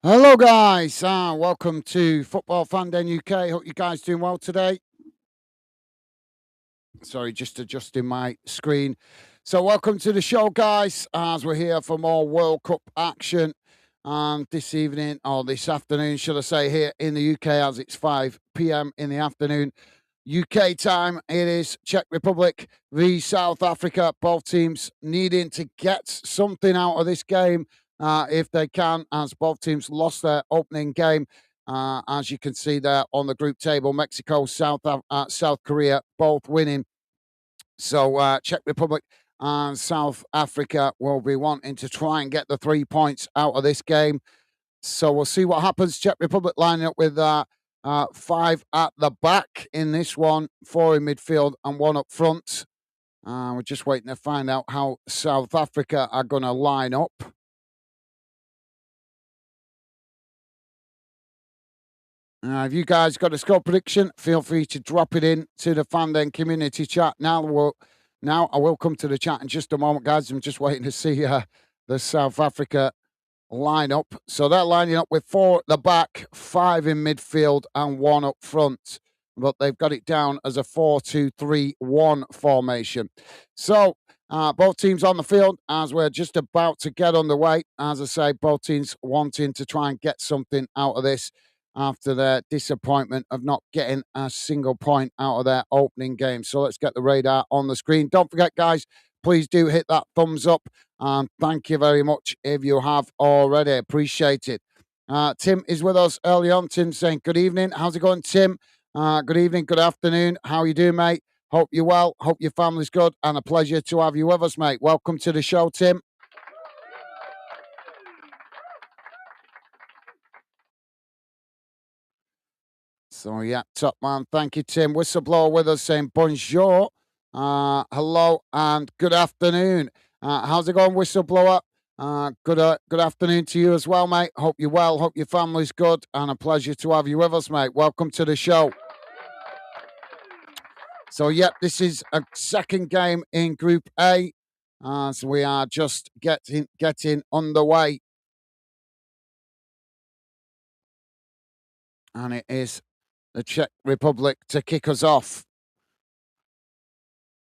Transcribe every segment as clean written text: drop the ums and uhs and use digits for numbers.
Hello, guys. Welcome to Football Fan Den UK. Hope you guys doing well today. Sorry, just adjusting my screen. So, welcome to the show, guys. As we're here for more World Cup action this evening or this afternoon, should I say, here in the UK, as it's 5 p.m. in the afternoon. UK time, it is Czech Republic v South Africa. Both teams needing to get something out of this game if they can, as both teams lost their opening game. As you can see there on the group table, Mexico, South Korea, both winning. So Czech Republic and South Africa will be wanting to try and get the 3 points out of this game. So we'll see what happens. Czech Republic lining up with five at the back in this one, four in midfield and one up front. We're just waiting to find out how South Africa are going to line up. If you guys got a score prediction, feel free to drop it in to the Fanden community chat. Now I will come to the chat in just a moment, guys. I'm just waiting to see the South Africa lineup. So they're lining up with four at the back, five in midfield, and one up front. But they've got it down as a 4-2-3-1 formation. So both teams on the field as we're just about to get underway. As I say, both teams wanting to try and get something out of this after their disappointment of not getting a single point out of their opening game. So let's get the radar on the screen. Don't forget, guys, please do hit that thumbs up. And thank you very much if you have already. Appreciate it. Tim is with us early on. Tim saying, good evening. How's it going, Tim? Good evening, good afternoon. How you doing, mate? Hope you're well. Hope your family's good. And a pleasure to have you with us, mate. Welcome to the show, Tim. So, yeah, top man. Thank you, Tim. Whistleblower with us saying bonjour, hello, and good afternoon. How's it going, Whistleblower? Good afternoon to you as well, mate. Hope you're well. Hope your family's good, and a pleasure to have you with us, mate. Welcome to the show. So, yep, this is a second game in Group A. So we are just getting underway, and it is the Czech Republic to kick us off.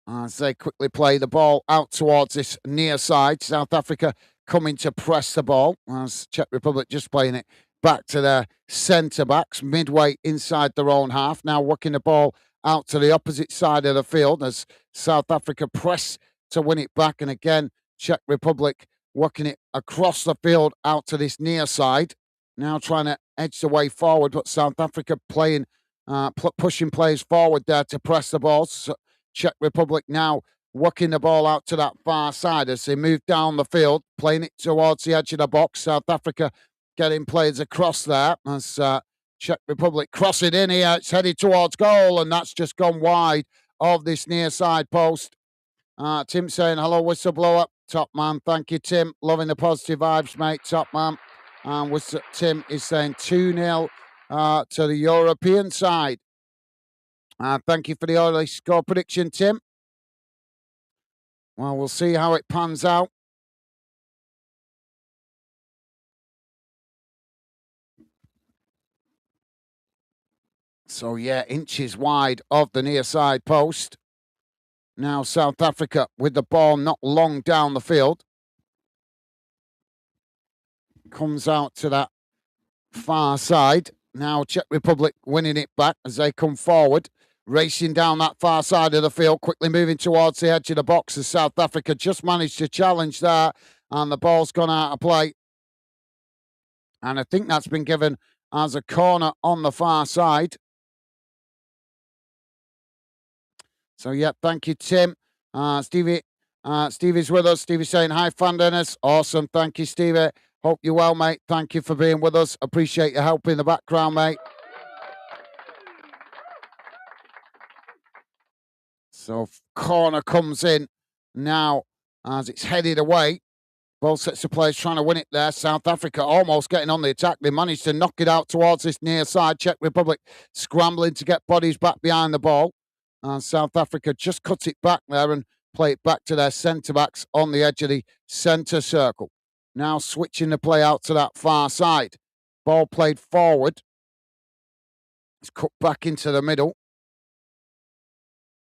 As they quickly play the ball out towards this near side. South Africa coming to press the ball as Czech Republic just playing it back to their centre backs midway inside their own half. Now working the ball out to the opposite side of the field as South Africa press to win it back. And again, Czech Republic working it across the field out to this near side. Now trying to edge the way forward, but South Africa playing, pushing players forward there to press the ball. So Czech Republic now working the ball out to that far side as they move down the field, playing it towards the edge of the box. South Africa getting players across there as Czech Republic cross it in here. It's headed towards goal, and that's just gone wide of this near side post. Tim saying, hello, whistleblower. Top man. Thank you, Tim. Loving the positive vibes, mate. Top man. And Tim is saying 2-0 to the European side. Thank you for the early score prediction, Tim. Well, we'll see how it pans out. So, yeah, inches wide of the near side post. Now, South Africa with the ball not long down the field. Comes out to that far side. Now, Czech Republic winning it back as they come forward. Racing down that far side of the field, quickly moving towards the edge of the box as South Africa just managed to challenge there, and the ball's gone out of play. And I think that's been given as a corner on the far side. So, yeah, thank you, Tim. Stevie's with us. Stevie's saying, hi, fan Dennis. Awesome. Thank you, Stevie. Hope you're well, mate. Thank you for being with us. Appreciate your help in the background, mate. So corner comes in now as it's headed away. Both sets of players trying to win it there. South Africa almost getting on the attack. They managed to knock it out towards this near side. Czech Republic scrambling to get bodies back behind the ball. And South Africa just cut it back there and play it back to their centre-backs on the edge of the centre circle. Now switching the play out to that far side. Ball played forward. It's cut back into the middle.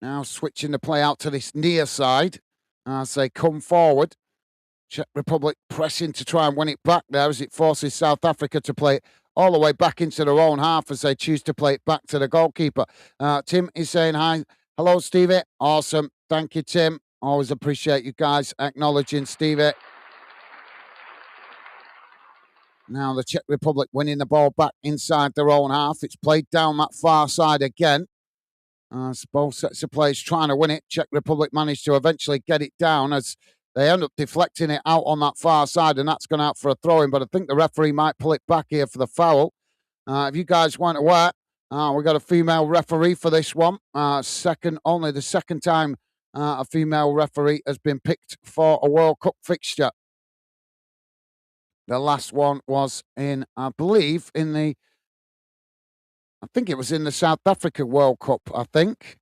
Now switching the play out to this near side as they come forward. Czech Republic pressing to try and win it back there as it forces South Africa to play it all the way back into their own half as they choose to play it back to the goalkeeper. Tim is saying hi. Hello, Stevie. Awesome. Thank you, Tim. Always appreciate you guys acknowledging Stevie. Now the Czech Republic winning the ball back inside their own half. It's played down that far side again. Both sets of players trying to win it. Czech Republic managed to eventually get it down as they end up deflecting it out on that far side, and that's gone out for a throw-in. But I think the referee might pull it back here for the foul. If you guys weren't aware, we've got a female referee for this one. Only the second time a female referee has been picked for a World Cup fixture. The last one was in, I believe, I think it was in the South Africa World Cup, I think.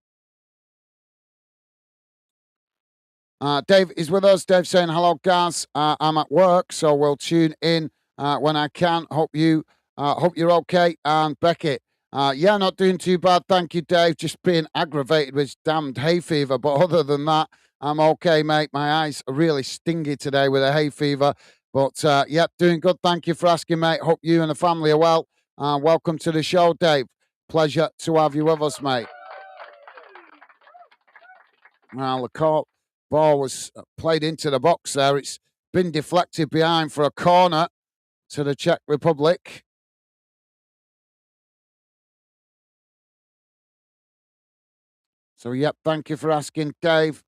Dave is with us. Dave saying, hello, guys. I'm at work, so we'll tune in when I can. Hope you're okay. And Becky, yeah, not doing too bad. Thank you, Dave. Just being aggravated with damned hay fever. But other than that, I'm okay, mate. My eyes are really stingy today with a hay fever. But, yep, doing good. Thank you for asking, mate. Hope you and the family are well. Welcome to the show, Dave. Pleasure to have you with us, mate. Well, the ball was played into the box there. It's been deflected behind for a corner to the Czech Republic. So, yep, thank you for asking, Dave.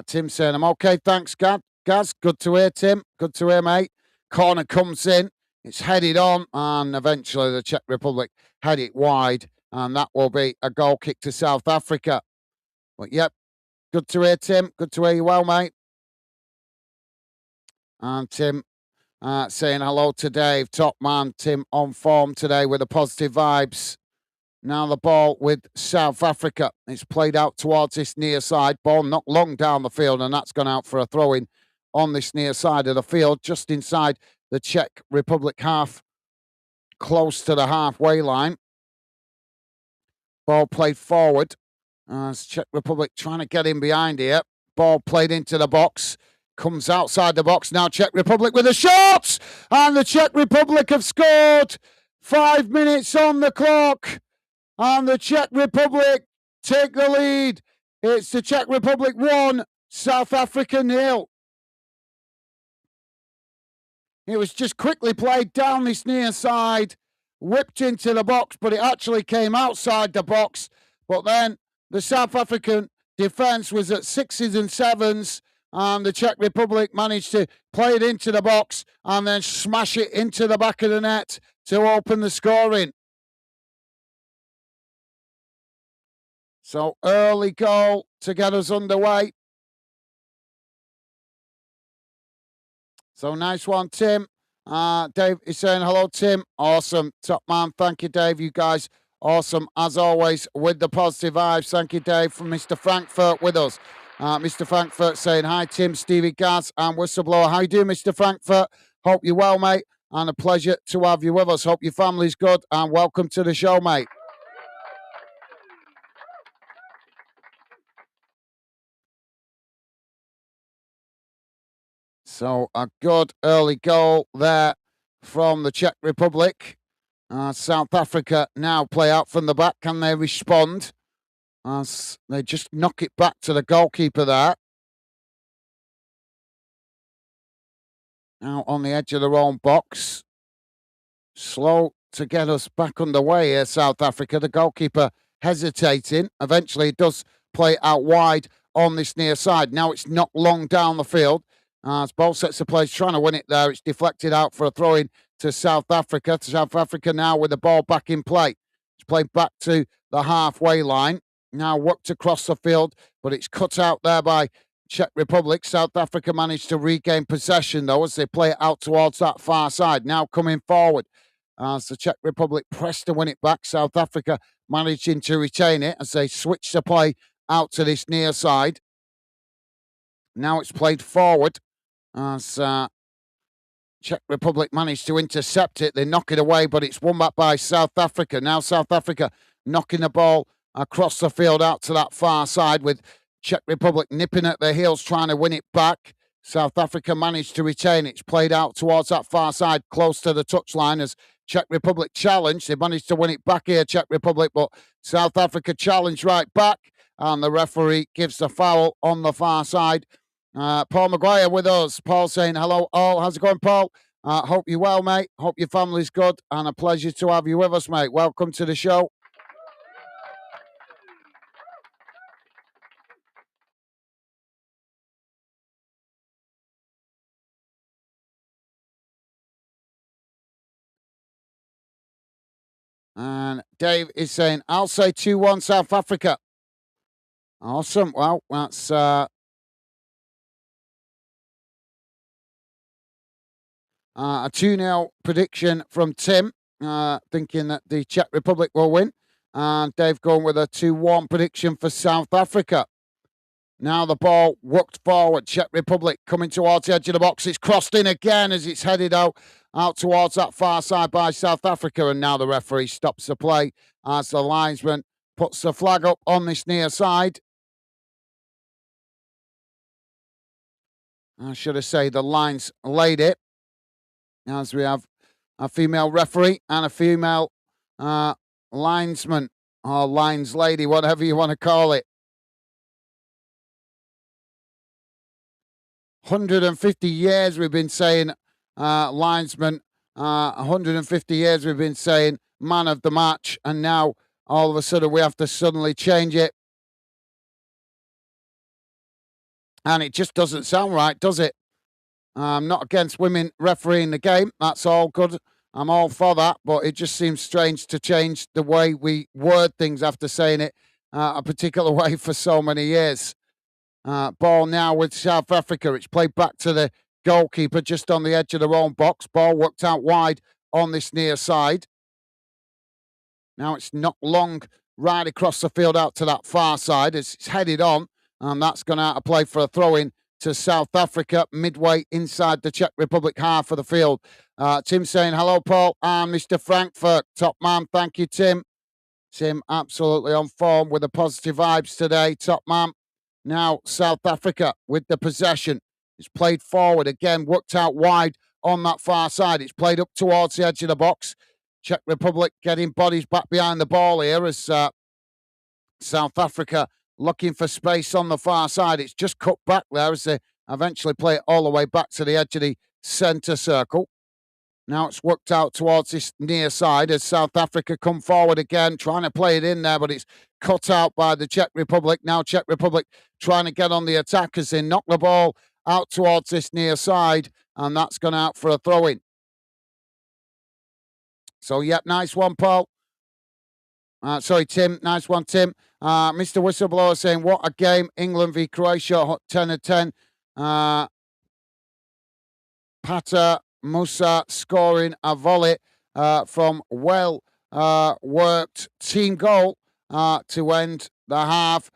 Tim saying, I'm okay, thanks, Gaz. Good to hear, Tim. Good to hear, mate. Corner comes in. It's headed on, and eventually the Czech Republic head it wide, and that will be a goal kick to South Africa. But, yep, good to hear, Tim. Good to hear you well, mate. And Tim saying hello to Dave. Top man, Tim, on form today with the positive vibes. Now the ball with South Africa. It's played out towards this near side. Ball not long down the field, and that's gone out for a throw-in on this near side of the field, just inside the Czech Republic half, close to the halfway line. Ball played forward. Czech Republic trying to get in behind here. Ball played into the box. Comes outside the box. Now Czech Republic with a shot! And the Czech Republic have scored. 5 minutes on the clock. And the Czech Republic take the lead. It's the Czech Republic 1, South Africa 0. It was just quickly played down this near side, whipped into the box, but it actually came outside the box. But then the South African defence was at 6s and 7s, and the Czech Republic managed to play it into the box and then smash it into the back of the net to open the scoring. So early goal to get us underway. So nice one, Tim. Dave is saying hello, Tim. Awesome. Top man. Thank you, Dave. You guys, awesome as always with the positive vibes. Thank you, Dave, from Mr. Frankfurt with us. Mr. Frankfurt saying hi, Tim, Stevie, Gaz, and Whistleblower. How you doing, Mr. Frankfurt? Hope you're well, mate. And a pleasure to have you with us. Hope your family's good, and welcome to the show, mate. So a good early goal there from the Czech Republic. South Africa now play out from the back. Can they respond? As they just knock it back to the goalkeeper there. Now on the edge of their own box. Slow to get us back underway here, South Africa. The goalkeeper hesitating. Eventually it does play out wide on this near side. Now it's not long down the field. As both sets of players trying to win it there. It's deflected out for a throw-in to South Africa. South Africa now with the ball back in play. It's played back to the halfway line. Now worked across the field, but it's cut out there by Czech Republic. South Africa managed to regain possession, though, as they play it out towards that far side. Now coming forward. As the Czech Republic pressed to win it back. South Africa managing to retain it as they switch the play out to this near side. Now it's played forward. As Czech Republic managed to intercept it. They knock it away, but it's won back by South Africa. Now South Africa knocking the ball across the field out to that far side with Czech Republic nipping at their heels, trying to win it back. South Africa managed to retain it. It's played out towards that far side, close to the touchline as Czech Republic challenged. They managed to win it back here, Czech Republic, but South Africa challenged right back, and the referee gives the foul on the far side. Paul Maguire with us. Paul saying, hello all. How's it going, Paul? Hope you're well, mate. Hope your family's good, and a pleasure to have you with us, mate. Welcome to the show. And Dave is saying, I'll say 2-1 South Africa. Awesome. Well, that's a 2-0 prediction from Tim, thinking that the Czech Republic will win. And Dave going with a 2-1 prediction for South Africa. Now the ball worked forward. Czech Republic coming towards the edge of the box. It's crossed in again as it's headed out towards that far side by South Africa. And now the referee stops the play as the linesman puts the flag up on this near side. I should have said the lines laid it, as we have a female referee and a female linesman or lines lady, whatever you want to call it. 150 years we've been saying linesman. 150 years we've been saying man of the match, and now all of a sudden we have to suddenly change it. And it just doesn't sound right, does it? I'm not against women refereeing the game. That's all good. I'm all for that. But it just seems strange to change the way we word things after saying it a particular way for so many years. Ball now with South Africa. It's played back to the goalkeeper just on the edge of their own box. Ball worked out wide on this near side. Now it's not long right across the field out to that far side. It's headed on, and that's gone out of play for a throw-in to South Africa, midway inside the Czech Republic half of the field. Tim saying, hello, Paul, and Mr. Frankfurt. Top man, thank you, Tim. Tim absolutely on form with the positive vibes today, top man. Now South Africa with the possession. It's played forward again, worked out wide on that far side. It's played up towards the edge of the box. Czech Republic getting bodies back behind the ball here as South Africa looking for space on the far side. It's just cut back there as they eventually play it all the way back to the edge of the centre circle. Now it's worked out towards this near side as South Africa come forward again, trying to play it in there, but it's cut out by the Czech Republic. Now Czech Republic trying to get on the attack as they knock the ball out towards this near side, and that's gone out for a throw-in. So, yeah, nice one, Paul. Sorry, Tim. Nice one, Tim. Mr. Whistleblower saying, what a game. England v Croatia, 10-10. Pata Musa scoring a volley from well-worked team goal to end the half.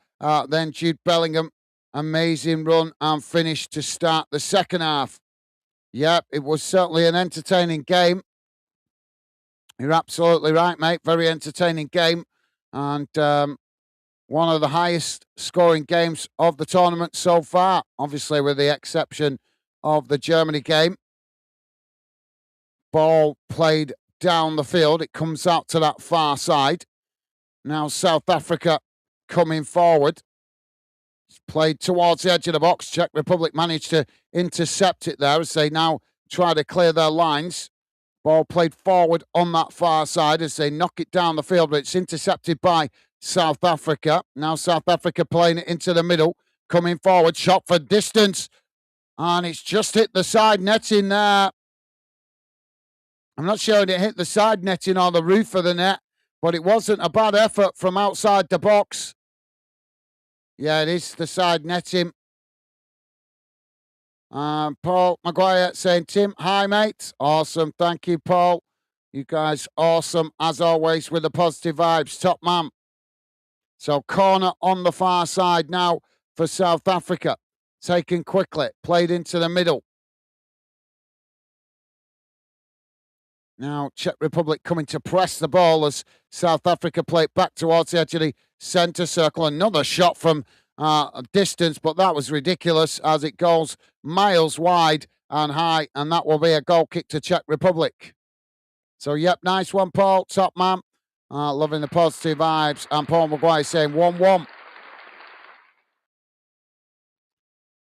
Then Jude Bellingham, amazing run and finish to start the second half. Yep, it was certainly an entertaining game. You're absolutely right, mate. Very entertaining game. And one of the highest scoring games of the tournament so far, obviously with the exception of the Germany game. Ball played down the field. It comes out to that far side. Now South Africa coming forward. It's played towards the edge of the box. Czech Republic managed to intercept it there as they now try to clear their lines. Ball played forward on that far side as they knock it down the field, but it's intercepted by South Africa. Now South Africa playing it into the middle, coming forward, shot for distance, and it's just hit the side netting there. I'm not sure it hit the side netting or the roof of the net, but it wasn't a bad effort from outside the box. Yeah, it is the side netting. Paul Maguire saying, Tim, hi, mate. Awesome. Thank you, Paul. You guys awesome, as always, with the positive vibes. Top man. So corner on the far side now for South Africa. Taken quickly. Played into the middle. Now, Czech Republic coming to press the ball as South Africa play it back towards the edge of the centre circle. Another shot from a distance, but that was ridiculous as it goes miles wide and high, and that will be a goal kick to Czech Republic. So, yep, nice one, Paul. Top man. Loving the positive vibes. And Paul Maguire saying 1-1.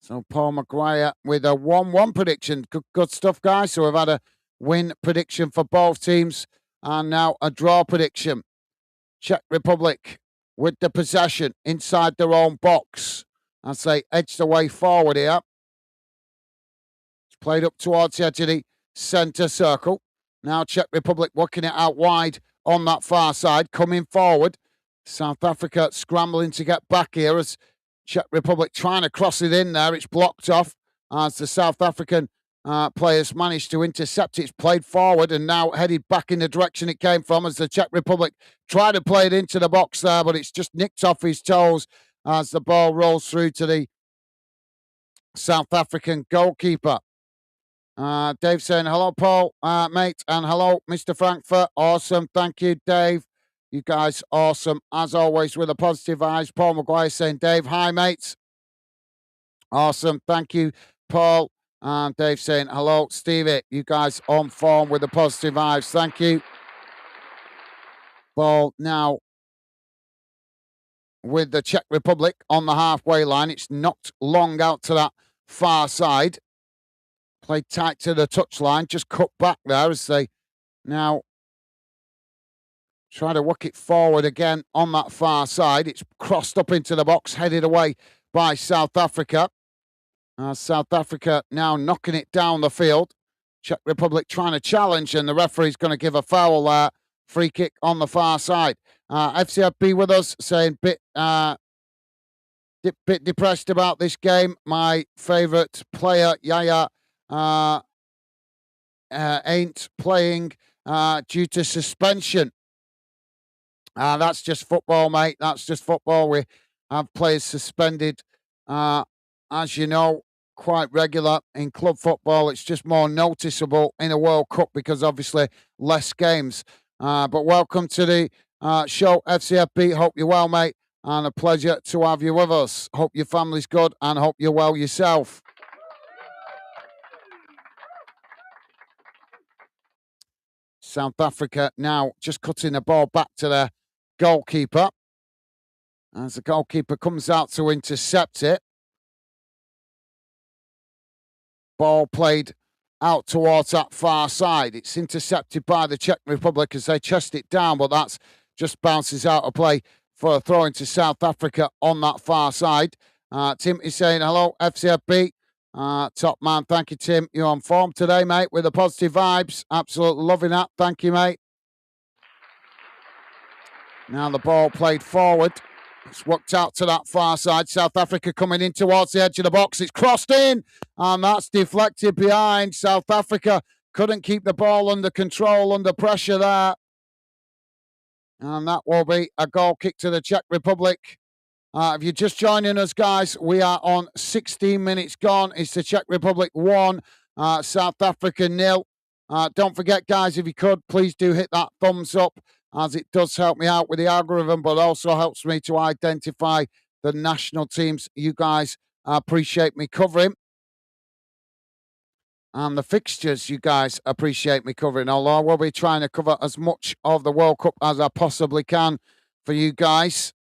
So, Paul Maguire with a 1-1 prediction. Good stuff, guys. So, we've had a win prediction for both teams and now a draw prediction. Czech Republic with the possession inside their own box as they edge the way forward here. It's played up towards the edge of the centre circle. Now Czech Republic working it out wide on that far side, coming forward. South Africa scrambling to get back here as Czech Republic trying to cross it in there. It's blocked off as the South African players managed to intercept it. It's played forward and now headed back in the direction it came from as the Czech Republic tried to play it into the box there, but it's just nicked off his toes as the ball rolls through to the South African goalkeeper. Dave saying, hello, Paul, mate, and hello, Mr. Frankfurt. Awesome. Thank you, Dave. You guys awesome. As always, with a positive eyes. Paul Maguire saying, Dave, hi, mates. Awesome. Thank you, Paul. And Dave saying, hello, Stevie. You guys on form with the positive vibes. Thank you. Ball now with the Czech Republic on the halfway line. It's knocked long out to that far side. Played tight to the touchline. Just cut back there as they now try to work it forward again on that far side. It's crossed up into the box, headed away by South Africa. South Africa now knocking it down the field. Czech Republic trying to challenge, and the referee's going to give a foul there. Free kick on the far side. FCFB with us saying bit depressed about this game. My favourite player, Yaya, ain't playing due to suspension. That's just football, mate. That's just football. We have players suspended, as you know, quite regular in club football. It's just more noticeable in a World Cup because obviously less games. But welcome to the show, FCFB. Hope you're well, mate, and a pleasure to have you with us. Hope your family's good and hope you're well yourself. South Africa now just cutting the ball back to their goalkeeper as the goalkeeper comes out to intercept it. Ball played out towards that far side. It's intercepted by the Czech Republic as they chest it down, but that's just bounces out of play for a throw into South Africa on that far side. Tim is saying, hello, FCFB. Top man, thank you, Tim. You're on form today, mate, with the positive vibes. Absolutely loving that. Thank you, mate. Now the ball played forward. It's worked out to that far side. South Africa coming in towards the edge of the box. It's crossed in, and that's deflected behind. South Africa couldn't keep the ball under control, under pressure there. And that will be a goal kick to the Czech Republic. If you're just joining us, guys, we are on 16 minutes gone. It's the Czech Republic 1, South Africa 0. Don't forget, guys, if you could, please do hit that thumbs up, as it does help me out with the algorithm, but also helps me to identify the national teams you guys appreciate me covering. And the fixtures you guys appreciate me covering, although I will be trying to cover as much of the World Cup as I possibly can for you guys.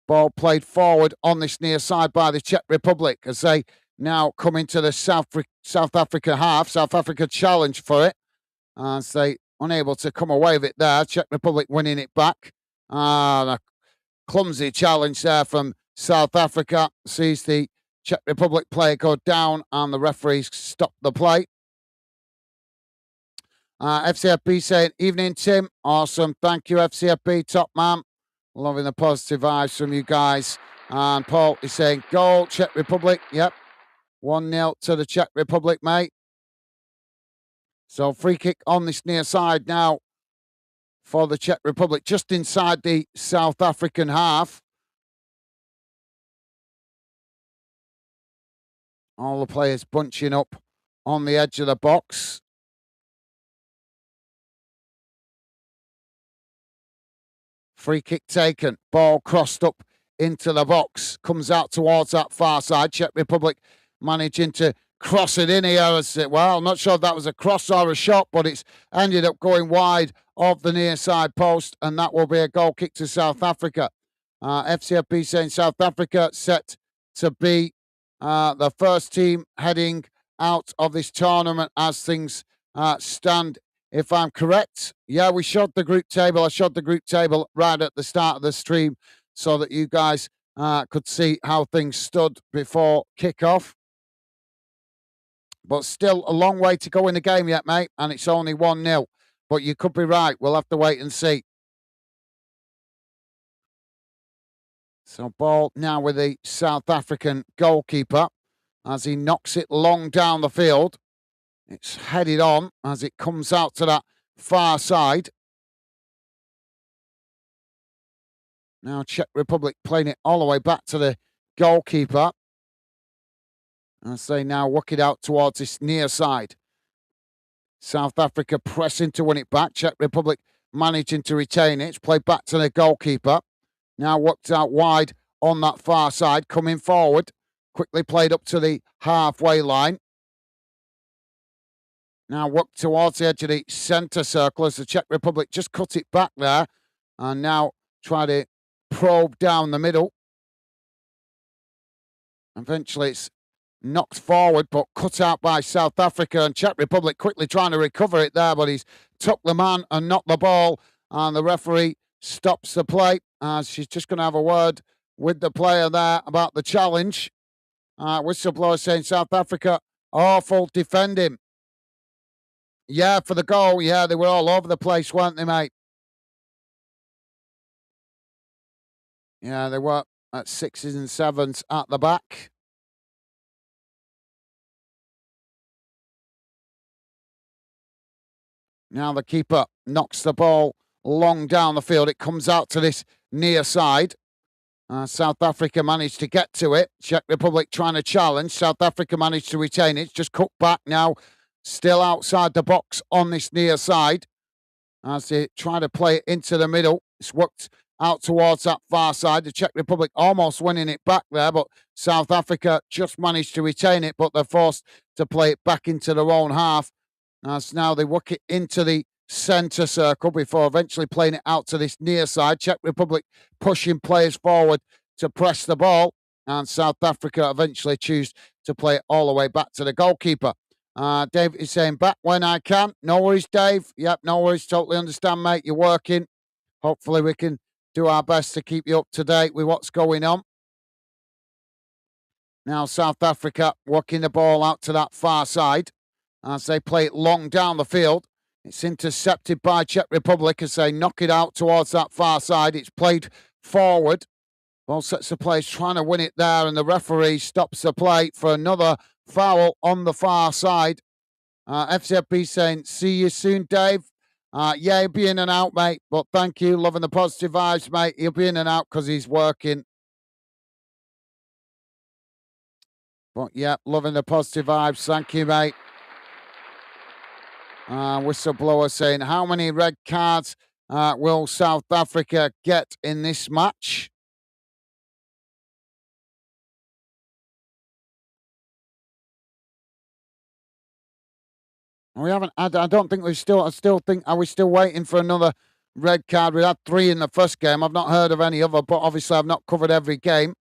Ball played forward on this near side by the Czech Republic as they now come into the South Africa half. South Africa challenge for it as they unable to come away with it there. Czech Republic winning it back. A clumsy challenge there from South Africa. Sees the Czech Republic player go down and the referees stop the play. FCFB saying, evening, Tim. Awesome. Thank you, FCFB. Top man. Loving the positive vibes from you guys. And Paul is saying, goal, Czech Republic. Yep. 1-0 to the Czech Republic, mate. So free kick on this near side now for the Czech Republic, just inside the South African half. All the players bunching up on the edge of the box. Free kick taken. Ball crossed up into the box. Comes out towards that far side. Czech Republic managing to cross it in here. Well, I'm not sure if that was a cross or a shot, but it's ended up going wide of the near side post, and that will be a goal kick to South Africa. FCFP saying South Africa set to be the first team heading out of this tournament as things stand. If I'm correct, yeah, we showed the group table. I showed the group table right at the start of the stream so that you guys could see how things stood before kickoff. But still a long way to go in the game yet, mate, and it's only 1-0. But you could be right. We'll have to wait and see. So ball now with the South African goalkeeper as he knocks it long down the field. It's headed on as it comes out to that far side. Now Czech Republic playing it all the way back to the goalkeeper. As they now work it out towards this near side. South Africa pressing to win it back. Czech Republic managing to retain it. It's played back to the goalkeeper. Now worked out wide on that far side. Coming forward. Quickly played up to the halfway line. Now worked towards the edge of the centre circle as the Czech Republic just cut it back there. And now try to probe down the middle. Eventually it's knocked forward but cut out by South Africa, and Czech Republic quickly trying to recover it there, but he's took the man and knocked the ball, and the referee stops the play as she's just going to have a word with the player there about the challenge. Whistleblower saying South Africa, awful defending. Yeah, for the goal. Yeah, they were all over the place, weren't they, mate? Yeah, they were at 6s and 7s at the back. Now the keeper knocks the ball long down the field. It comes out to this near side. South Africa managed to get to it. Czech Republic trying to challenge. South Africa managed to retain it. It's just cut back now. Still outside the box on this near side. As they try to play it into the middle. It's worked out towards that far side. The Czech Republic almost winning it back there, but South Africa just managed to retain it, but they're forced to play it back into their own half. As now they work it into the centre circle before eventually playing it out to this near side. Czech Republic pushing players forward to press the ball, and South Africa eventually choose to play it all the way back to the goalkeeper. Dave is saying, back when I can. No worries, Dave. Yep, no worries. Totally understand, mate. You're working. Hopefully we can do our best to keep you up to date with what's going on. Now South Africa working the ball out to that far side as they play it long down the field. It's intercepted by Czech Republic as they knock it out towards that far side. It's played forward. Both sets of players trying to win it there, and the referee stops the play for another foul on the far side. FCFP saying, see you soon, Dave. Yeah, he'll be in and out, mate, but thank you. Loving the positive vibes, mate. He'll be in and out because he's working. But yeah, loving the positive vibes. Thank you, mate. Whistleblower saying, how many red cards will South Africa get in this match? We haven't had, I don't think I still think, are we still waiting for another red card? We had 3 in the first game. I've not heard of any other, but obviously I've not covered every game.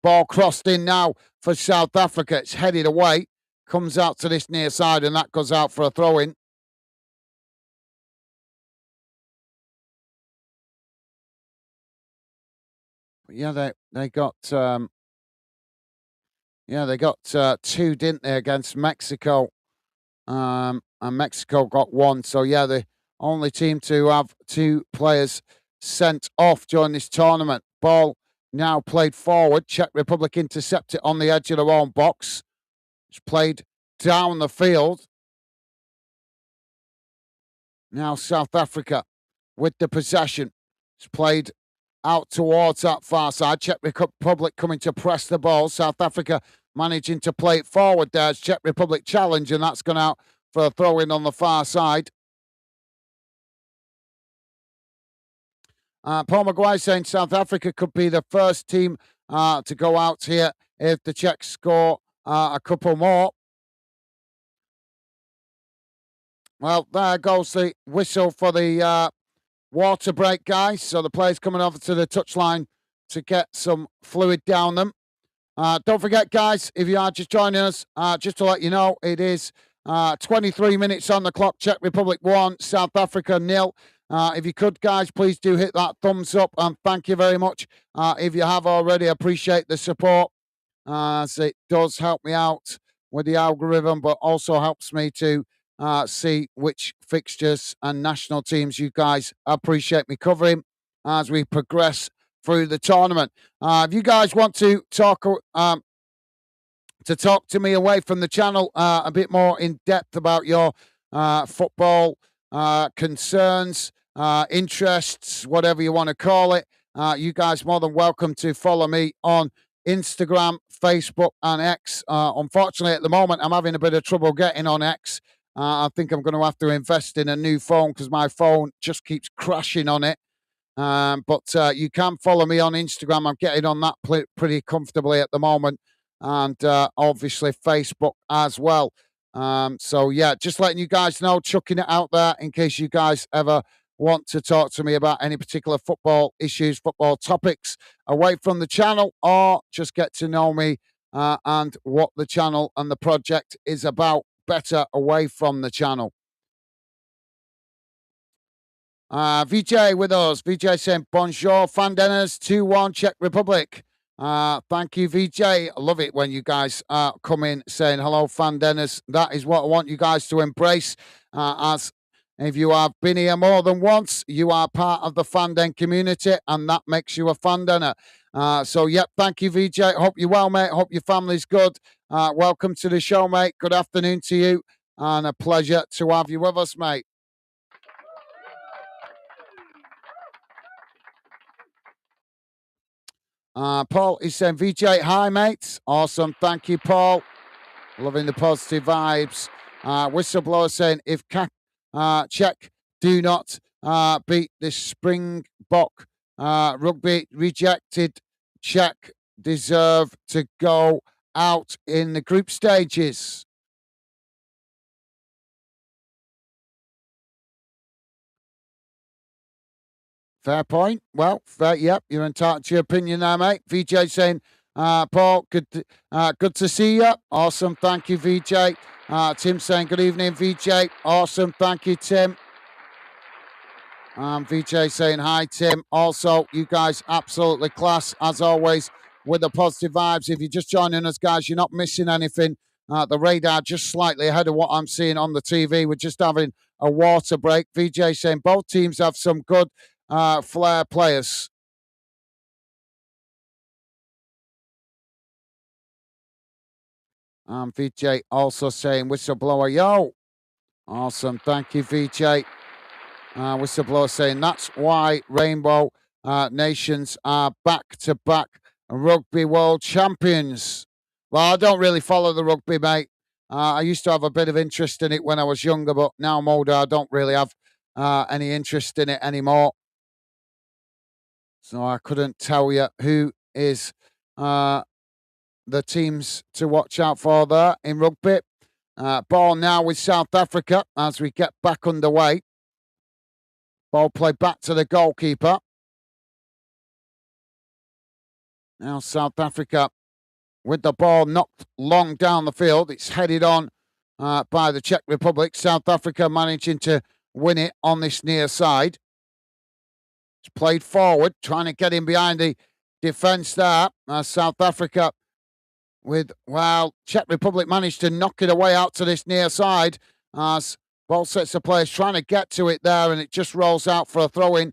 Ball crossed in now for South Africa. It's headed away. Comes out to this near side, and that goes out for a throw-in. Yeah, they got 2, didn't they, against Mexico? And Mexico got 1. So yeah, the only team to have 2 players sent off during this tournament. Ball now played forward. Czech Republic intercept it on the edge of their own box. It's played down the field. Now South Africa with the possession. It's played out towards that far side. Czech Republic coming to press the ball. South Africa managing to play it forward there. It's Czech Republic challenge, and that's gone out for a throw-in on the far side. Paul Maguire saying South Africa could be the first team to go out here if the Czechs score a couple more. Well, there goes the whistle for the water break, guys. So the players coming over to the touchline to get some fluid down them. Don't forget, guys, if you are just joining us, just to let you know, it is 23 minutes on the clock. Czech Republic 1, South Africa 0. If you could, guys, please do hit that thumbs up, and thank you very much. If you have already, appreciate the support, as it does help me out with the algorithm, but also helps me to see which fixtures and national teams you guys appreciate me covering as we progress through the tournament. If you guys want to talk to me away from the channel a bit more in depth about your football concerns, interests, whatever you want to call it, you guys more than welcome to follow me on Instagram, Facebook, and X. Unfortunately, at the moment, I'm having a bit of trouble getting on X. I think I'm going to have to invest in a new phone because my phone just keeps crashing on it. But you can follow me on Instagram. I'm getting on that pretty comfortably at the moment. And obviously Facebook as well. So, yeah, just letting you guys know, chucking it out there in case you guys ever want to talk to me about any particular football issues, football topics away from the channel, or just get to know me and what the channel and the project is about better away from the channel. VJ with us. VJ saying, bonjour, Fandenas, 2-1 Czech Republic. Thank you, VJ. I love it when you guys come in saying hello, Fandenas. That is what I want you guys to embrace. As if you have been here more than once, you are part of the Fanden community, and that makes you a Fandener. So, yep, thank you, VJ. Hope you're well, mate. Hope your family's good. Welcome to the show, mate. Good afternoon to you, and a pleasure to have you with us, mate. Paul is saying, VJ, hi, mates. Awesome. Thank you, Paul. Loving the positive vibes. Whistleblower saying, if Czech do not beat the Springbok rugby, rejected Czech deserve to go out in the group stages. Fair point. Well, fair, yep, you're entitled to your opinion there, mate. VJ saying, Paul, good to see you. Awesome. Thank you, VJ. Tim saying, good evening, VJ. Awesome. Thank you, Tim. VJ saying, hi, Tim. Also, you guys absolutely class, as always, with the positive vibes. If you're just joining us, guys, you're not missing anything. The radar just slightly ahead of what I'm seeing on the TV. We're just having a water break. VJ saying, both teams have some good flair players. VJ also saying, whistleblower, yo. Awesome. Thank you, VJ. Whistleblower saying, that's why Rainbow Nations are back-to-back rugby world champions. Well, I don't really follow the rugby, mate. I used to have a bit of interest in it when I was younger, but now I'm older, I don't really have any interest in it anymore. So I couldn't tell you who is the teams to watch out for there in rugby. Ball now with South Africa as we get back underway. Ball played back to the goalkeeper. Now South Africa with the ball knocked long down the field. It's headed on by the Czech Republic. South Africa managing to win it on this near side. It's played forward, trying to get in behind the defence there. South Africa Czech Republic managed to knock it away out to this near side as both sets of players trying to get to it there, and it just rolls out for a throw-in.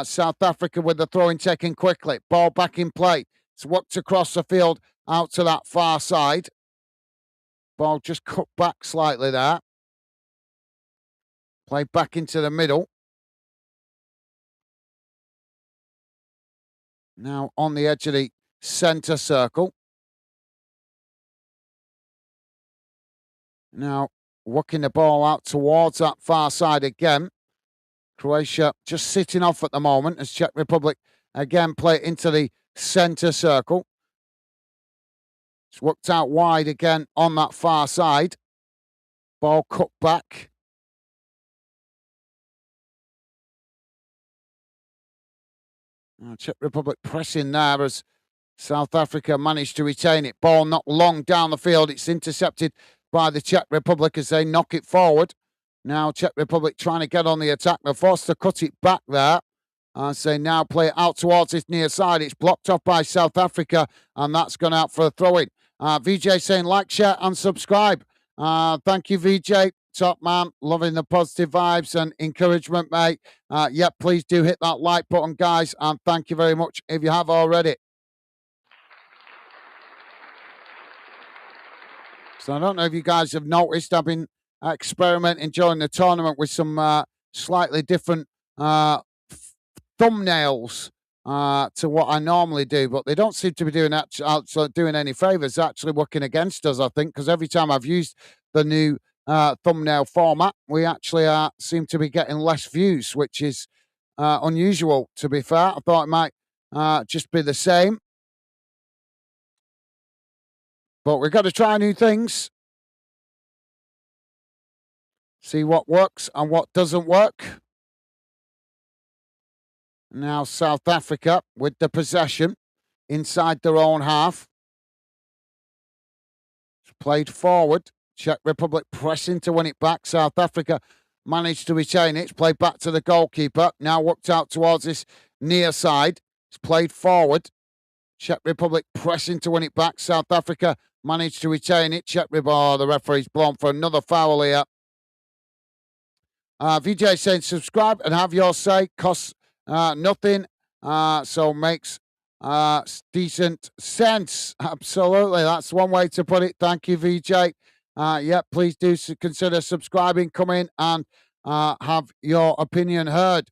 South Africa with the throw-in taken quickly. Ball back in play. It's worked across the field out to that far side. Ball just cut back slightly there. Played back into the middle. Now on the edge of the centre circle. Now working the ball out towards that far side again. Croatia just sitting off at the moment as Czech Republic again play it into the centre circle. It's worked out wide again on that far side. Ball cut back. Czech Republic pressing there as South Africa managed to retain it. Ball not long down the field. It's intercepted by the Czech Republic as they knock it forward. Now Czech Republic trying to get on the attack. They're forced to cut it back there. As they now play it out towards this near side. It's blocked off by South Africa, and that's gone out for a throw-in. VJ saying like, share, and subscribe. Thank you, VJ. Top man, loving the positive vibes and encouragement, mate. Please do hit that like button, guys, and thank you very much if you have already. So I don't know if you guys have noticed, I've been experimenting during the tournament with some slightly different thumbnails to what I normally do, but they don't seem to be doing any favours. Actually, working against us, I think, because every time I've used the new thumbnail format, we actually seem to be getting less views, which is unusual. To be fair, I thought it might just be the same, but we've got to try new things, see what works and what doesn't work. Now South Africa with the possession inside their own half. It's played forward. Czech Republic pressing to win it back. South Africa managed to retain it. It's played back to the goalkeeper. Now worked out towards this near side. It's played forward. Czech Republic pressing to win it back. South Africa managed to retain it. The referee's blown for another foul here. VJ saying subscribe and have your say. Costs nothing, so makes decent sense. Absolutely, that's one way to put it. Thank you, VJ. Please do consider subscribing. Come in and have your opinion heard.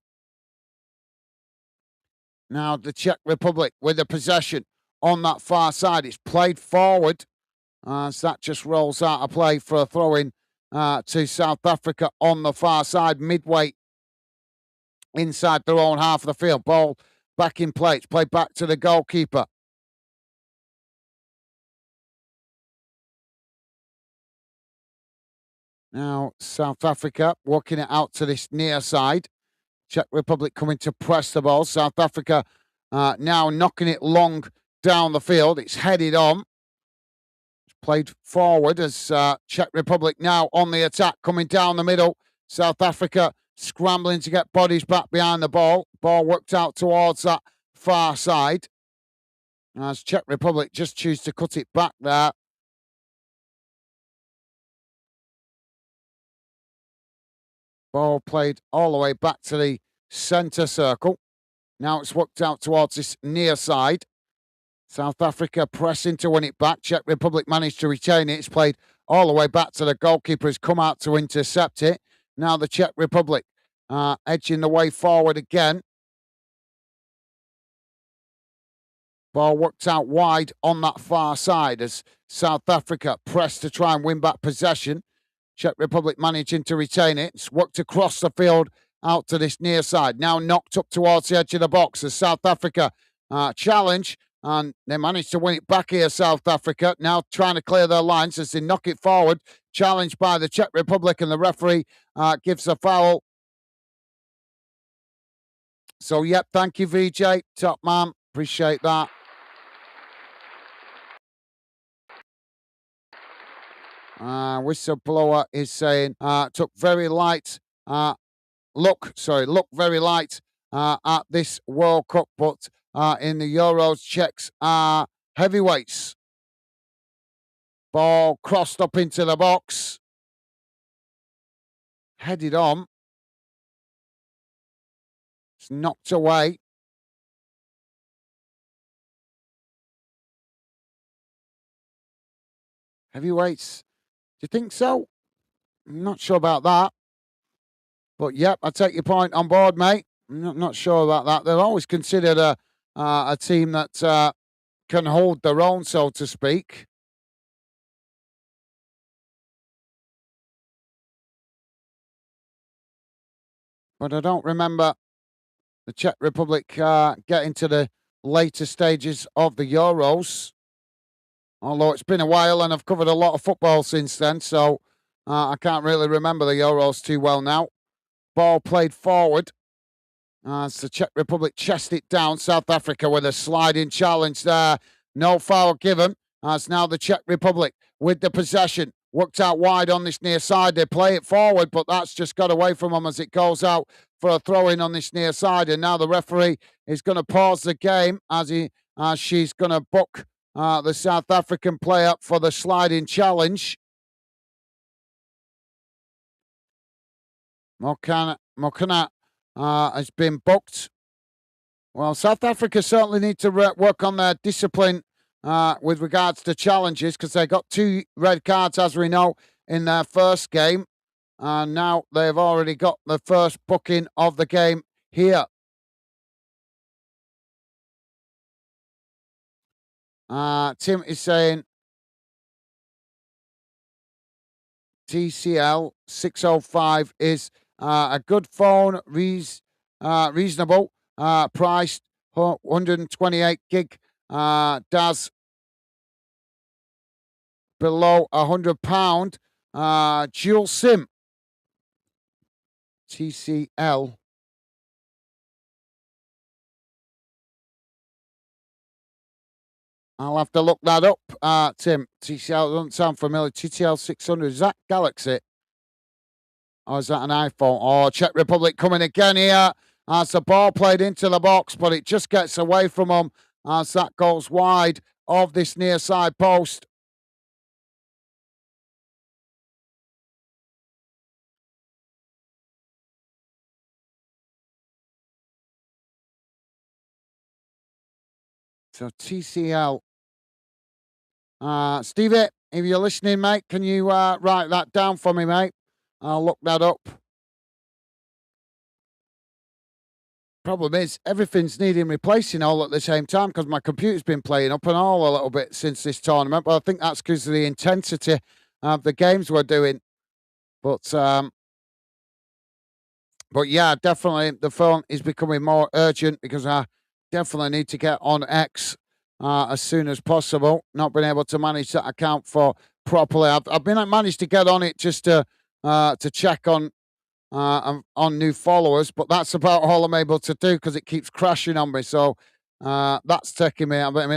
Now the Czech Republic with the possession on that far side. It's played forward. So that just rolls out a play for a throw-in to South Africa on the far side, midway inside their own half of the field. Ball back in play. It's played back to the goalkeeper. Now South Africa working it out to this near side. Czech Republic coming to press the ball. South Africa now knocking it long down the field. It's headed on. Played forward as Czech Republic now on the attack, coming down the middle. South Africa scrambling to get bodies back behind the ball. Ball worked out towards that far side. As Czech Republic just choose to cut it back there. Ball played all the way back to the centre circle. Now it's worked out towards this near side. South Africa pressing to win it back. Czech Republic managed to retain it. It's played all the way back to the goalkeeper who's come out to intercept it. Now the Czech Republic edging the way forward again. Ball worked out wide on that far side as South Africa pressed to try and win back possession. Czech Republic managing to retain it. It's worked across the field out to this near side. Now knocked up towards the edge of the box as South Africa challenge. And they managed to win it back here, South Africa. Now trying to clear their lines as they knock it forward. Challenged by the Czech Republic, and the referee gives a foul. So, thank you, VJ. Top man. Appreciate that. Whistleblower is saying, took very light, look very light at this World Cup, but in the Euros, Czechs are heavyweights. Ball crossed up into the box. Headed on. It's knocked away. Heavyweights. Do you think so? I'm not sure about that. But, I take your point on board, mate. I'm not sure about that. They're always considered a team that can hold their own, so to speak. but I don't remember the Czech Republic getting to the later stages of the Euros. Although it's been a while and I've covered a lot of football since then, so I can't really remember the Euros too well now. Ball played forward as the Czech Republic chest it down. South Africa with a sliding challenge there. No foul given as now the Czech Republic with the possession. Worked out wide on this near side. They play it forward, but that's just got away from them as it goes out for a throw-in on this near side. And now the referee is going to pause the game as she's going to book the South African player for the sliding challenge. Mokana has been booked. Well, South Africa certainly need to work on their discipline with regards to challenges because they got 2 red cards, as we know, in their first game. And now they've already got the first booking of the game here. Tim is saying TCL 605 is a good phone, reasonable, priced 128 gig. Does below £100. Dual SIM. TCL. I'll have to look that up, Tim. TCL doesn't sound familiar. TCL 600, is that Galaxy? Or is that an iPhone? Oh, Czech Republic coming again here as the ball played into the box, but it just gets away from them as that goes wide of this near side post. So TCL. Stevie, if you're listening, mate, can you write that down for me, mate? I'll look that up. Problem is, everything's needing replacing all at the same time because my computer's been playing up and all a little bit since this tournament. But I think that's because of the intensity of the games we're doing. But yeah, definitely the phone is becoming more urgent because I definitely need to get on X as soon as possible. Not been able to manage that account for properly. I've been managed to get on it just to check on new followers, but that's about all I'm able to do because it keeps crashing on me. So that's taking me. I mean,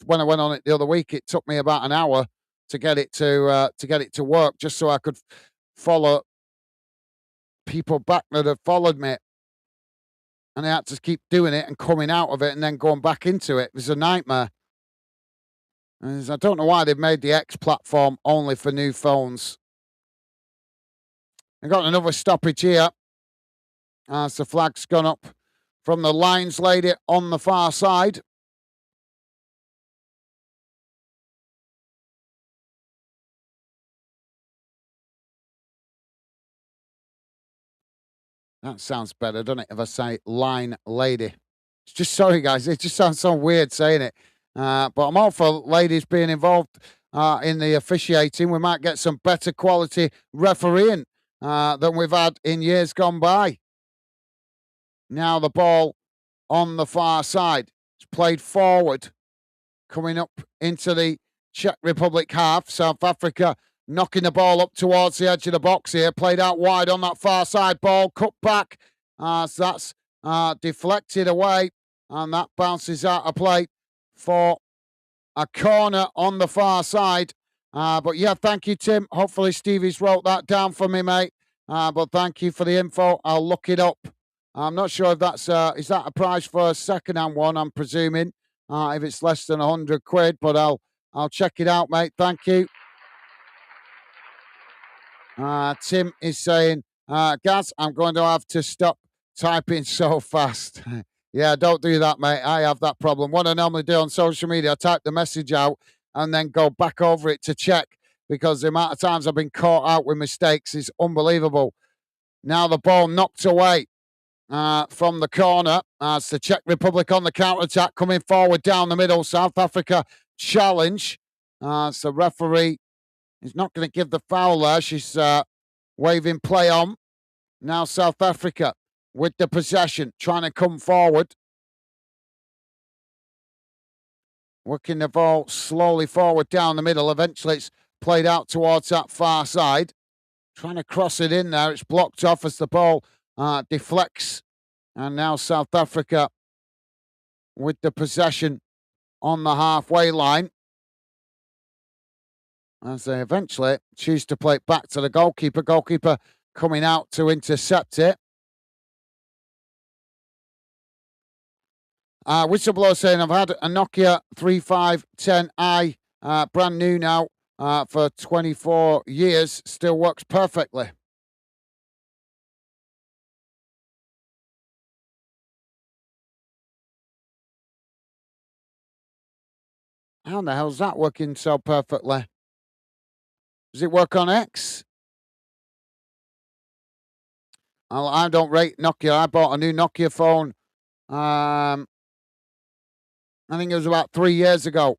when I went on it the other week, it took me about an hour to get it to work, just so I could follow people back that had followed me, and I had to keep doing it and coming out of it and then going back into it. It was a nightmare. I don't know why they've made the X platform only for new phones. I got another stoppage here as the flag's gone up from the Lions lady on the far side. That sounds better, doesn't it, if I say line lady? It's just, sorry, guys, it just sounds so weird saying it. But I'm all for ladies being involved in the officiating. We might get some better quality refereeing than we've had in years gone by. Now the ball on the far side. It's played forward, coming up into the Czech Republic half. South Africa knocking the ball up towards the edge of the box here. Played out wide on that far side ball. Cut back. So that's deflected away. And that bounces out of play for a corner on the far side. But yeah, thank you, Tim. Hopefully Stevie's wrote that down for me, mate. But thank you for the info. I'll look it up. I'm not sure if that's is that a price for a second-hand one, I'm presuming, if it's less than £100, but I'll check it out, mate. Thank you. Tim is saying, Gaz, I'm going to have to stop typing so fast. Yeah, don't do that, mate. I have that problem. What I normally do on social media, I type the message out and then go back over it to check because the amount of times I've been caught out with mistakes is unbelievable. Now the ball knocked away from the corner. It's the Czech Republic on the counter-attack coming forward down the middle. South Africa challenge. So referee is not going to give the foul there. She's waving play on. Now South Africa with the possession, trying to come forward. Working the ball slowly forward down the middle. Eventually, it's played out towards that far side. Trying to cross it in there. It's blocked off as the ball deflects. And now South Africa with the possession on the halfway line. As they eventually choose to play it back to the goalkeeper. Goalkeeper coming out to intercept it. Whistleblower saying, I've had a Nokia 3510i, brand new now, for 24 years. Still works perfectly. How the hell's that working so perfectly? Does it work on X? I don't rate Nokia. I bought a new Nokia phone. I think it was about 3 years ago,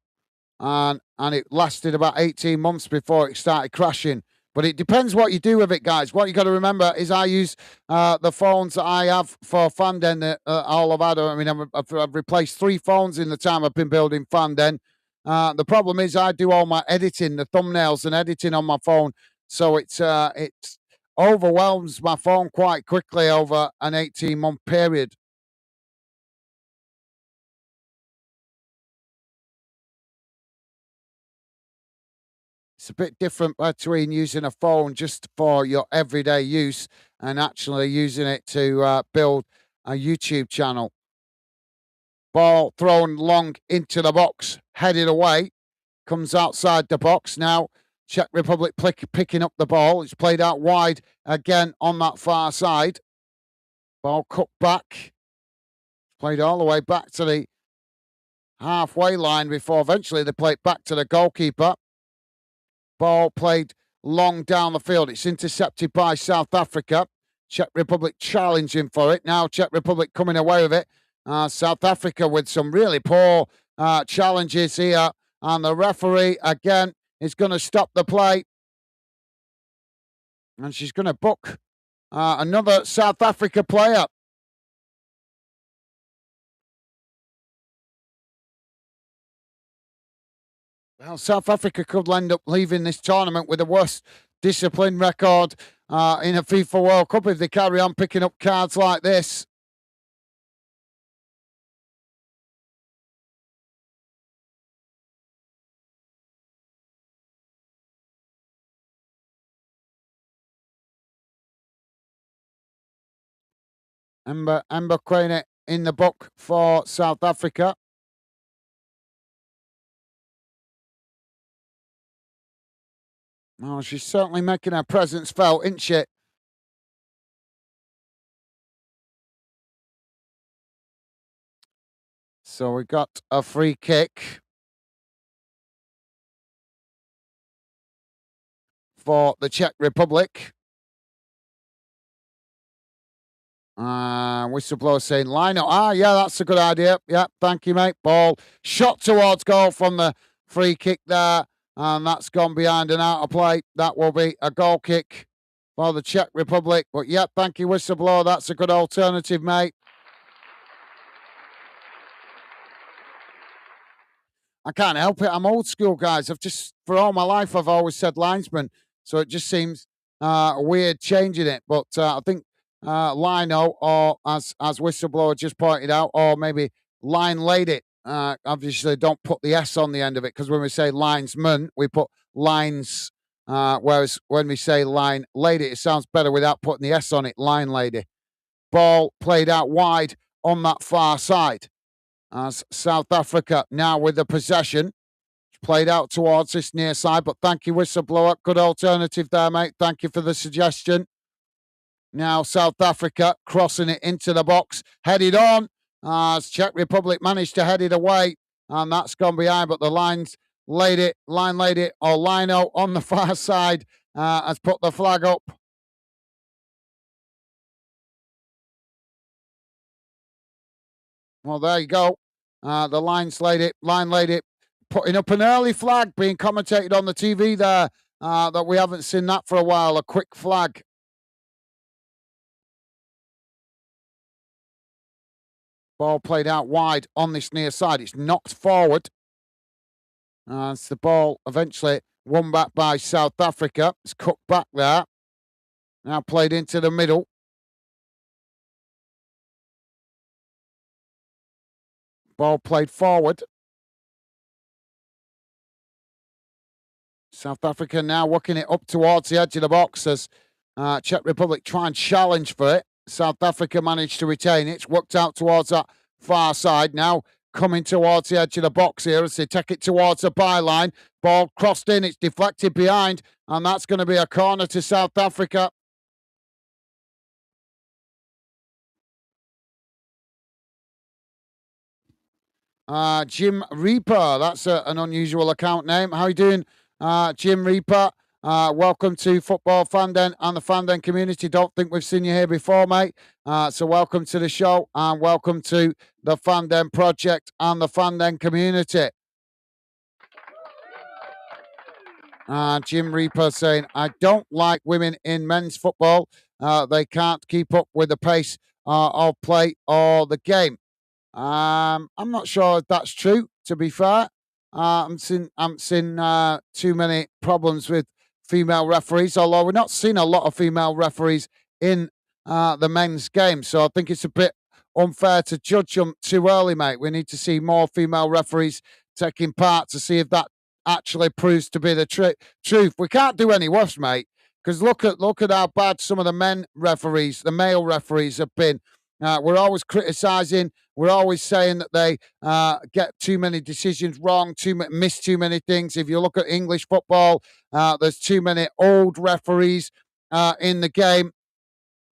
and it lasted about 18 months before it started crashing. But it depends what you do with it, guys. What you got to remember is I use the phones that I have for Fanden that all I've had. I mean, I've replaced 3 phones in the time I've been building Fanden. The problem is I do all my editing, the thumbnails and editing on my phone, so it's overwhelms my phone quite quickly over an 18-month period. It's a bit different between using a phone just for your everyday use and actually using it to build a YouTube channel. Ball thrown long into the box, headed away, comes outside the box. Now, Czech Republic picking up the ball. It's played out wide again on that far side. Ball cut back. Played all the way back to the halfway line before eventually they play it back to the goalkeeper. Ball played long down the field. It's intercepted by South Africa. Czech Republic challenging for it. Now Czech Republic coming away with it. South Africa with some really poor challenges here. And the referee, again, is going to stop the play. And she's going to book another South Africa player. Well, South Africa could end up leaving this tournament with the worst discipline record in a FIFA World Cup if they carry on picking up cards like this. Ember Quainer in the book for South Africa. Oh, she's certainly making her presence felt, isn't she? So we got a free kick for the Czech Republic. Whistleblower saying line up. Yeah, that's a good idea. Yeah, thank you, mate. Ball shot towards goal from the free kick there. And that's gone behind and out of play. That will be a goal kick for the Czech Republic. But yeah, thank you, Whistleblower. That's a good alternative, mate. I can't help it. I'm old school, guys. For all my life, I've always said linesman. So it just seems weird changing it. But I think Lino, or as Whistleblower just pointed out, or maybe line lady. Obviously, don't put the S on the end of it because when we say linesman, we put lines. Whereas when we say line lady, it sounds better without putting the S on it. Line lady. Ball played out wide on that far side. As South Africa now with the possession. Played out towards this near side, but thank you, Whistleblower. Good alternative there, mate. Thank you for the suggestion. Now South Africa crossing it into the box, headed on. As Czech Republic managed to head it away, and that's gone behind, but the line laid it, or Lino on the far side has put the flag up. Well, there you go. The line laid it, putting up an early flag being commentated on the TV there that we haven't seen that for a while. A quick flag. Ball played out wide on this near side. It's knocked forward. As the ball eventually won back by South Africa. It's cut back there. Now played into the middle. Ball played forward. South Africa now working it up towards the edge of the box as Czech Republic try and challenge for it. South Africa managed to retain it. It's worked out towards that far side. Now coming towards the edge of the box here as they take it towards the byline. Ball crossed in. It's deflected behind. And that's going to be a corner to South Africa. Jim Reaper. That's an unusual account name. How you doing, Jim Reaper? Welcome to Football Fanden and the Fanden community. Don't think we've seen you here before, mate. So welcome to the show and welcome to the Fanden project and the Fanden community. Jim Reaper saying, I don't like women in men's football. They can't keep up with the pace of play or the game. I'm not sure if that's true, to be fair. I'm seeing too many problems with female referees, although we're not seeing a lot of female referees in the men's game. So I think it's a bit unfair to judge them too early, mate. We need to see more female referees taking part to see if that actually proves to be the truth. We can't do any worse, mate, because look at how bad some of the male referees have been. We're always criticising. We're always saying that they get too many decisions wrong, miss too many things. If you look at English football, there's too many old referees in the game.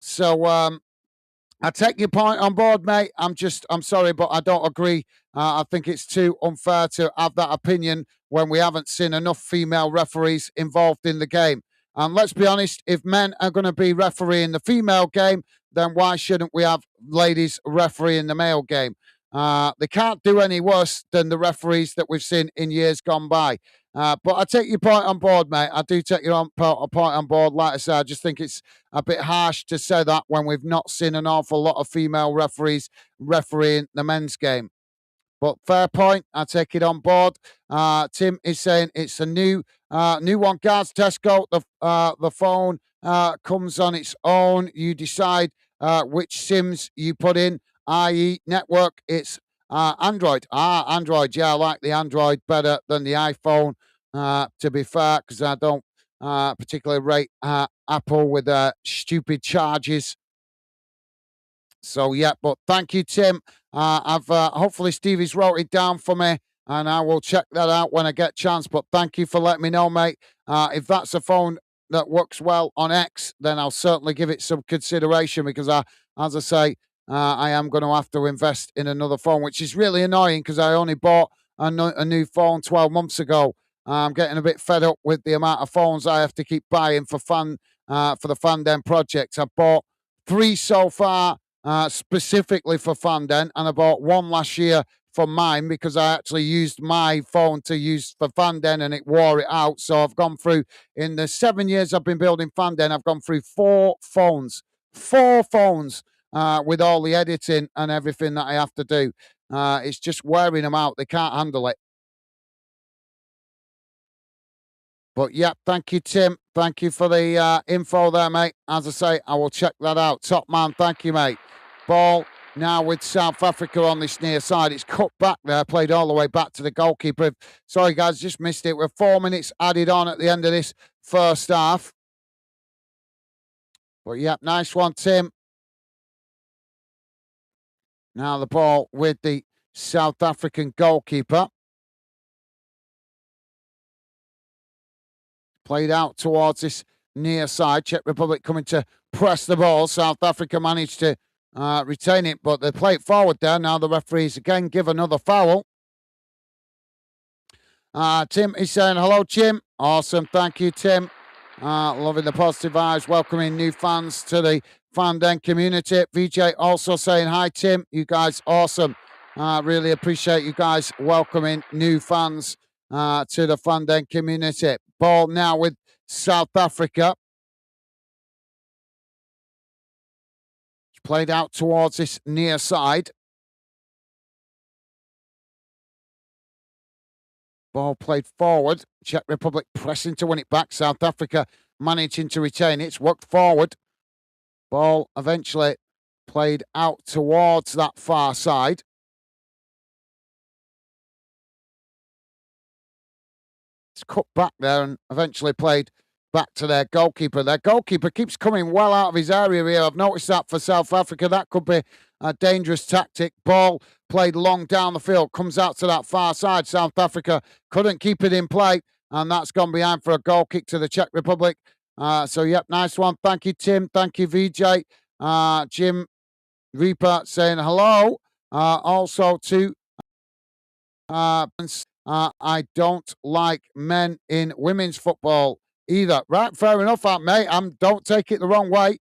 So I take your point on board, mate. I'm sorry, but I don't agree. I think it's too unfair to have that opinion when we haven't seen enough female referees involved in the game. And let's be honest, if men are going to be refereeing the female game, then why shouldn't we have ladies refereeing the male game? They can't do any worse than the referees that we've seen in years gone by. But I take your point on board, mate. I do take your point on board. Like I said, I just think it's a bit harsh to say that when we've not seen an awful lot of female referees refereeing the men's game. But fair point. I take it on board. Tim is saying it's a new one. Guards Tesco. The phone comes on its own. You decide which SIMs you put in, i.e., network. It's Android. Android. Yeah, I like the Android better than the iPhone. To be fair, because I don't particularly rate Apple with their stupid charges. So yeah, but thank you, Tim. I've hopefully Stevie's wrote it down for me, and I will check that out when I get a chance. But thank you for letting me know, mate. If that's a phone that works well on X, then I'll certainly give it some consideration because as I say, I am going to have to invest in another phone, which is really annoying because I only bought a new phone 12 months ago. I'm getting a bit fed up with the amount of phones I have to keep buying for the Fanden project. I bought 3 so far. Specifically for Fanden, and I bought one last year for mine because I actually used my phone to use for Fanden and it wore it out. So I've gone through, in the 7 years I've been building Fanden, I've gone through 4 phones with all the editing and everything that I have to do. It's just wearing them out. They can't handle it. But yeah, thank you, Tim. Thank you for the info there, mate. As I say, I will check that out. Top man, thank you, mate. Ball now with South Africa on this near side. It's cut back there, played all the way back to the goalkeeper. Sorry, guys, just missed it. We're 4 minutes added on at the end of this first half. But yeah, nice one, Tim. Now the ball with the South African goalkeeper. Played out towards this near side. Czech Republic coming to press the ball. South Africa managed to retain it, but they play it forward there. Now the referees again give another foul. Tim is saying, hello, Jim. Awesome. Thank you, Tim. Loving the positive vibes. Welcoming new fans to the Fanden community. VJ also saying, hi, Tim. You guys awesome. Really appreciate you guys welcoming new fans to the Fanden community. Ball now with South Africa. It's played out towards this near side. Ball played forward. Czech Republic pressing to win it back. South Africa managing to retain it. It's worked forward. Ball eventually played out towards that far side. It's cut back there and eventually played back to their goalkeeper. Their goalkeeper keeps coming well out of his area here. I've noticed that for South Africa. That could be a dangerous tactic. Ball played long down the field, comes out to that far side. South Africa couldn't keep it in play, and that's gone behind for a goal kick to the Czech Republic. Yep, nice one. Thank you, Tim. Thank you, VJ. Jim Reaper saying hello. Also to I don't like men in women's football either. Right, fair enough, mate. Don't take it the wrong way.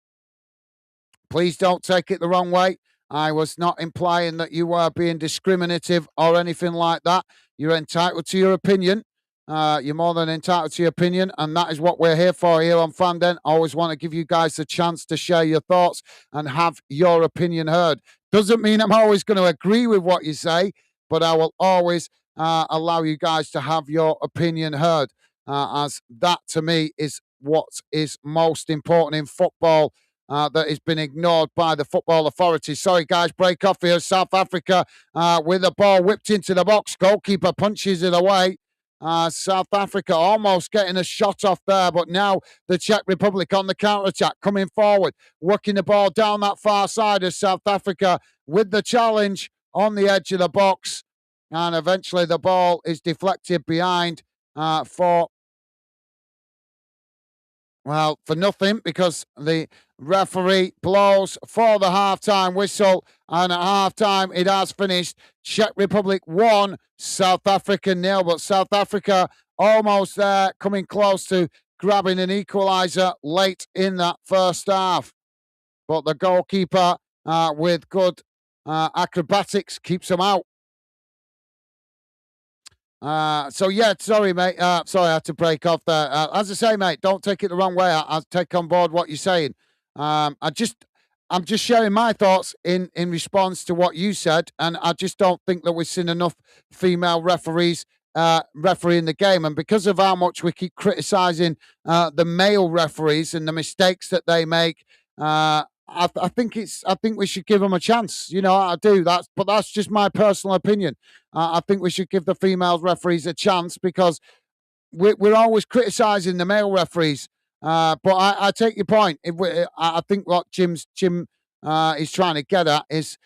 Please don't take it the wrong way. I was not implying that you were being discriminative or anything like that. You're entitled to your opinion. You're more than entitled to your opinion, and that is what we're here for here on Fanden. Always want to give you guys the chance to share your thoughts and have your opinion heard. Doesn't mean I'm always going to agree with what you say, but I will always allow you guys to have your opinion heard, as that to me is what is most important in football. That has been ignored by the football authorities. Sorry, guys, break off here. South Africa with the ball whipped into the box. Goalkeeper punches it away. South Africa almost getting a shot off there, but now the Czech Republic on the counter-attack, coming forward, working the ball down that far side of South Africa with the challenge on the edge of the box. And eventually the ball is deflected behind for nothing, because the referee blows for the half-time whistle, and at half-time it has finished. Czech Republic 1, South Africa 0, but South Africa almost there, coming close to grabbing an equaliser late in that first half. But the goalkeeper, with good acrobatics, keeps them out. Sorry, mate. Sorry, I had to break off there. As I say, mate, don't take it the wrong way. I'll take on board what you're saying. I'm just sharing my thoughts in response to what you said, and I just don't think that we've seen enough female referees refereeing the game. And because of how much we keep criticising the male referees and the mistakes that they make, I think we should give them a chance. You know, I do. But that's just my personal opinion. I think we should give the female referees a chance, because we're always criticising the male referees. But I take your point. I think what Jim is trying to get at is,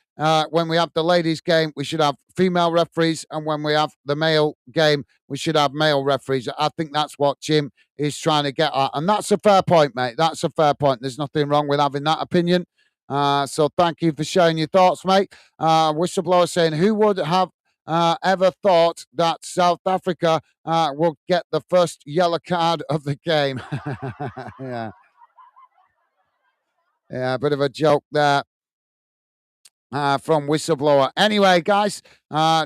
when we have the ladies' game, we should have female referees, and when we have the male game, we should have male referees. I think that's what Jim is trying to get at, and that's a fair point, mate. That's a fair point. There's nothing wrong with having that opinion. So thank you for sharing your thoughts, mate. Whistleblower saying, who would have ever thought that South Africa will get the first yellow card of the game? Yeah. Yeah, a bit of a joke there. From Whistleblower. Anyway, guys,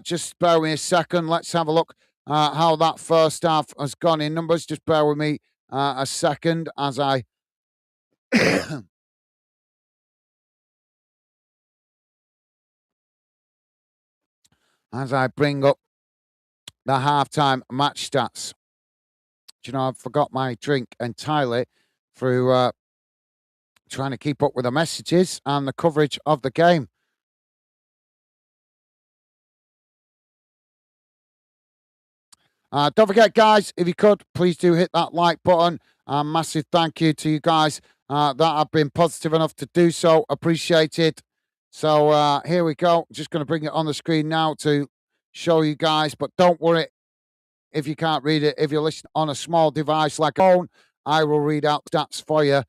just bear with me a second. Let's have a look how that first half has gone in numbers. Just bear with me a second as I as I bring up the halftime match stats. Do you know, I forgot my drink entirely through trying to keep up with the messages and the coverage of the game. Don't forget, guys, if you could, please do hit that like button. Massive thank you to you guys that have been positive enough to do so. Appreciate it. So here we go. Just going to bring it on the screen now to show you guys. But don't worry if you can't read it. If you're listening on a small device like a phone, I will read out stats for you,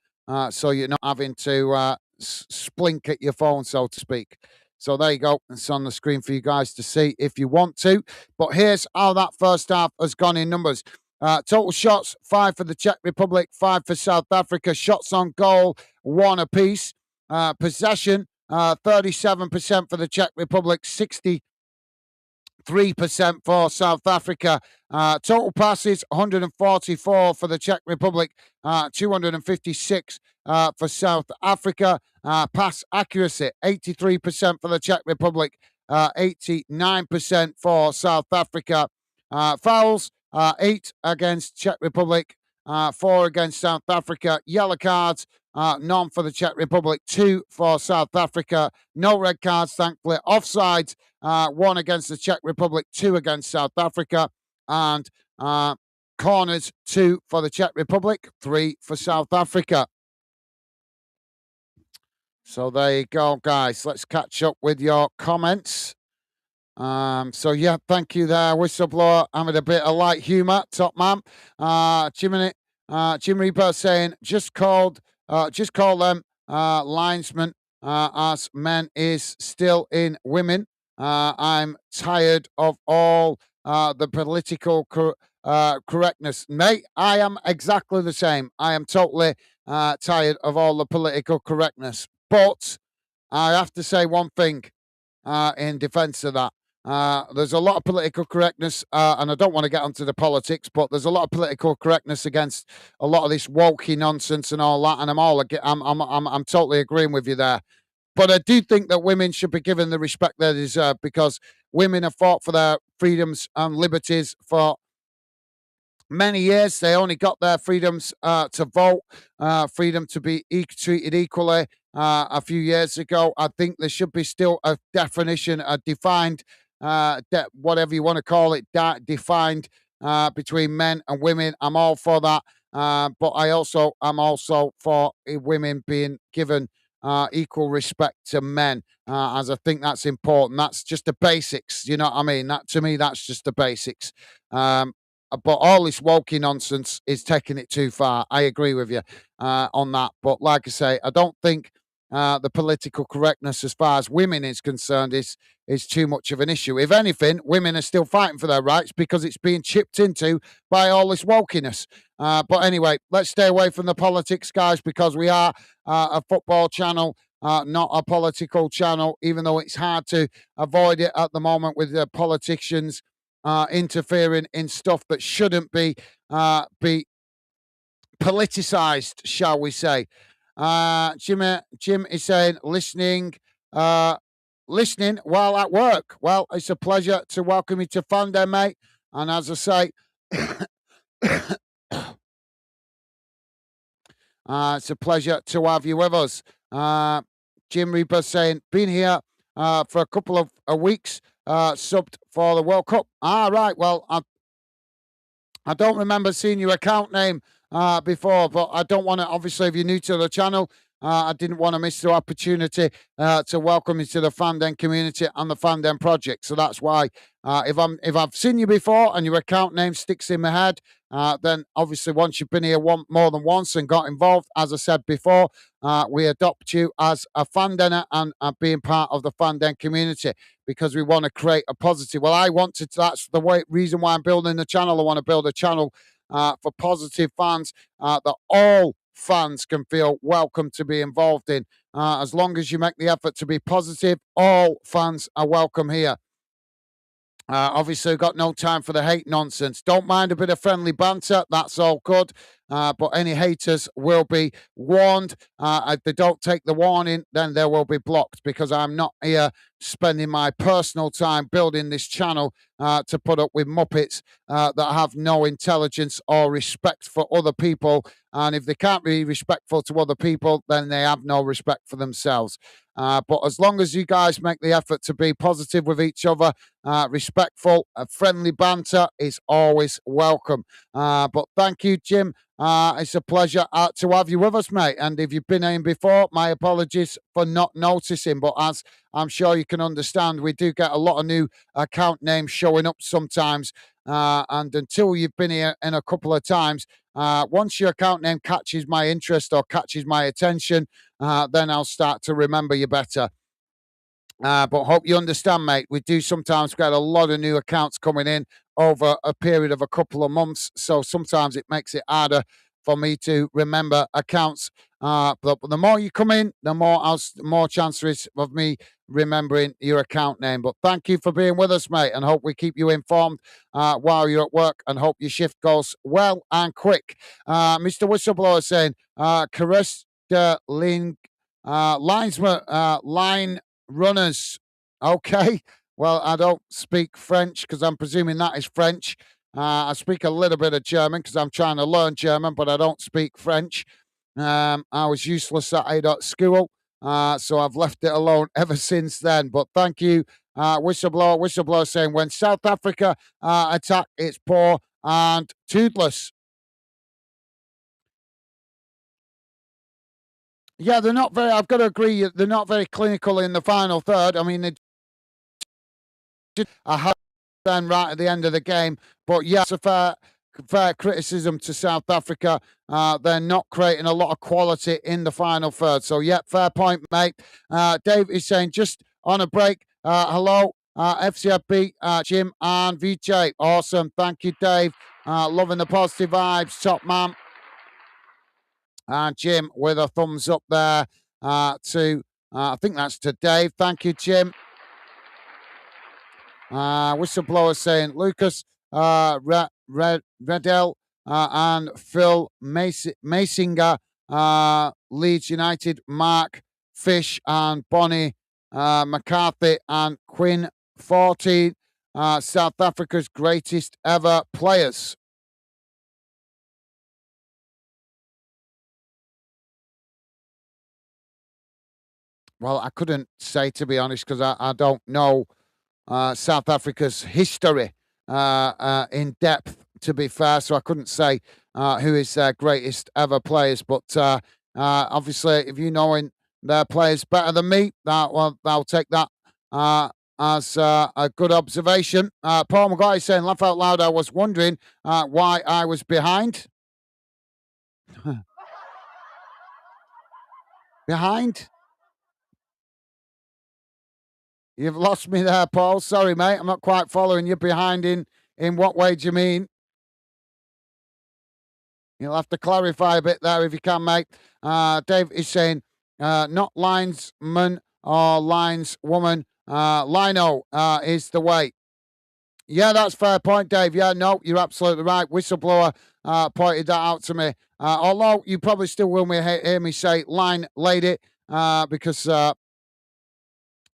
so you're not having to splink at your phone, so to speak. So there you go. It's on the screen for you guys to see if you want to. But here's how that first half has gone in numbers. Total shots, 5 for the Czech Republic, 5 for South Africa. Shots on goal, 1 apiece. Possession, 37% for the Czech Republic, 63% for South Africa. Total passes, 144 for the Czech Republic, 256 for South Africa. Pass accuracy, 83% for the Czech Republic, 89% for South Africa. Fouls, 8 against Czech Republic, 4 against South Africa. Yellow cards, none for the Czech Republic, 2 for South Africa. No red cards, thankfully. Offsides, 1 against the Czech Republic, 2 against South Africa. And corners, 2 for the Czech Republic, 3 for South Africa. So there you go, guys. Let's catch up with your comments. So yeah, thank you there, whistleblower. Having a bit of light humour, top man. Jim Reaper saying just call them linesmen as men is still in women. I'm tired of all the political correctness, mate. I am exactly the same. I am totally tired of all the political correctness. But I have to say one thing in defence of that. There's a lot of political correctness, and I don't want to get onto the politics, but there's a lot of political correctness against a lot of this wokey nonsense and all that. And I'm totally agreeing with you there. But I do think that women should be given the respect they deserve because women have fought for their freedoms and liberties for many years. They only got their freedoms to vote, freedom to be treated equally a few years ago. I think there should be still a definition, a defined, whatever you want to call it, defined between men and women. I'm all for that. But I'm also for women being given equal respect to men, as I think that's important. That's just the basics. You know what I mean? That to me, that's just the basics. But all this wokey nonsense is taking it too far. I agree with you on that. But like I say, I don't think the political correctness as far as women is concerned is too much of an issue. If anything, women are still fighting for their rights because it's being chipped into by all this wokeness. But anyway, let's stay away from the politics, guys, because we are a football channel, not a political channel, even though it's hard to avoid it at the moment with the politicians interfering in stuff that shouldn't be politicized, shall we say. Jim is saying listening while at work. Well, it's a pleasure to welcome you to Fun Day, mate. And as I say, it's a pleasure to have you with us. Jim Reaper saying, been here for a couple of weeks, subbed for the World Cup. Right. Well, I don't remember seeing your account name before, but I don't want to, obviously, if you're new to the channel, I didn't want to miss the opportunity to welcome you to the Fandom community and the Fandom project. So that's why if I've seen you before and your account name sticks in my head, then obviously once you've been here more than once and got involved, as I said before, we adopt you as a Fandom and being part of the Fandom community because we want to create a positive. Well, that's the reason why I'm building the channel. I want to build a channel for positive fans that all fans can feel welcome to be involved in. As long as you make the effort to be positive, all fans are welcome here. Obviously, got no time for the hate nonsense. Don't mind a bit of friendly banter. That's all good. But any haters will be warned. If they don't take the warning, then they will be blocked because I'm not here spending my personal time building this channel to put up with muppets that have no intelligence or respect for other people. And if they can't be respectful to other people, then they have no respect for themselves. But as long as you guys make the effort to be positive with each other, respectful, friendly banter is always welcome. But thank you, Jim. It's a pleasure to have you with us, mate. And if you've been in before, my apologies for not noticing. But as I'm sure you can understand, we do get a lot of new account names showing up sometimes. And until you've been here in a couple of times, once your account name catches my interest or catches my attention, then I'll start to remember you better. But hope you understand, mate. We do sometimes get a lot of new accounts coming in over a period of a couple of months. So sometimes it makes it harder for me to remember accounts. But the more you come in, the more chance there is of me remembering your account name. But thank you for being with us, mate, and hope we keep you informed while you're at work and hope your shift goes well and quick. Mr. Whistleblower saying, Caresta Ling, linesman, line runners. Okay. Well, I don't speak French because I'm presuming that is French. I speak a little bit of German because I'm trying to learn German, but I don't speak French. I was useless at it at school, so I've left it alone ever since then. But thank you, whistleblower saying when South Africa attack, it's poor and toothless. Yeah, they're not very. I've got to agree. They're not very clinical in the final third. I mean, they did a hard then right at the end of the game, but yeah, it's a fair criticism to South Africa. They're not creating a lot of quality in the final third. So yeah, fair point, mate. Dave is saying just on a break. Hello, FCFB, Jim and VJ. Awesome, thank you, Dave. Loving the positive vibes, top man. And Jim with a thumbs up there to, I think that's to Dave. Thank you, Jim. Whistleblower saying Lucas Redell and Phil Masinger, Leeds United, Mark Fish and Bonnie McCarthy and Quinn 14, South Africa's greatest ever players. Well, I couldn't say, to be honest, because I don't know South Africa's history in depth, to be fair. So I couldn't say who is their greatest ever players. But obviously, if you knowing their players better than me, well, I'll take that as a good observation. Paul McGuire is saying, laugh out loud, I was wondering why I was behind. Behind? You've lost me there, Paul. Sorry, mate. I'm not quite following you. Behind in what way do you mean? You'll have to clarify a bit there if you can, mate. Dave is saying, not linesman or lineswoman. Lino is the way. Yeah, that's fair point, Dave. Yeah, no, you're absolutely right. Whistleblower pointed that out to me. Although you probably still will hear me say line lady because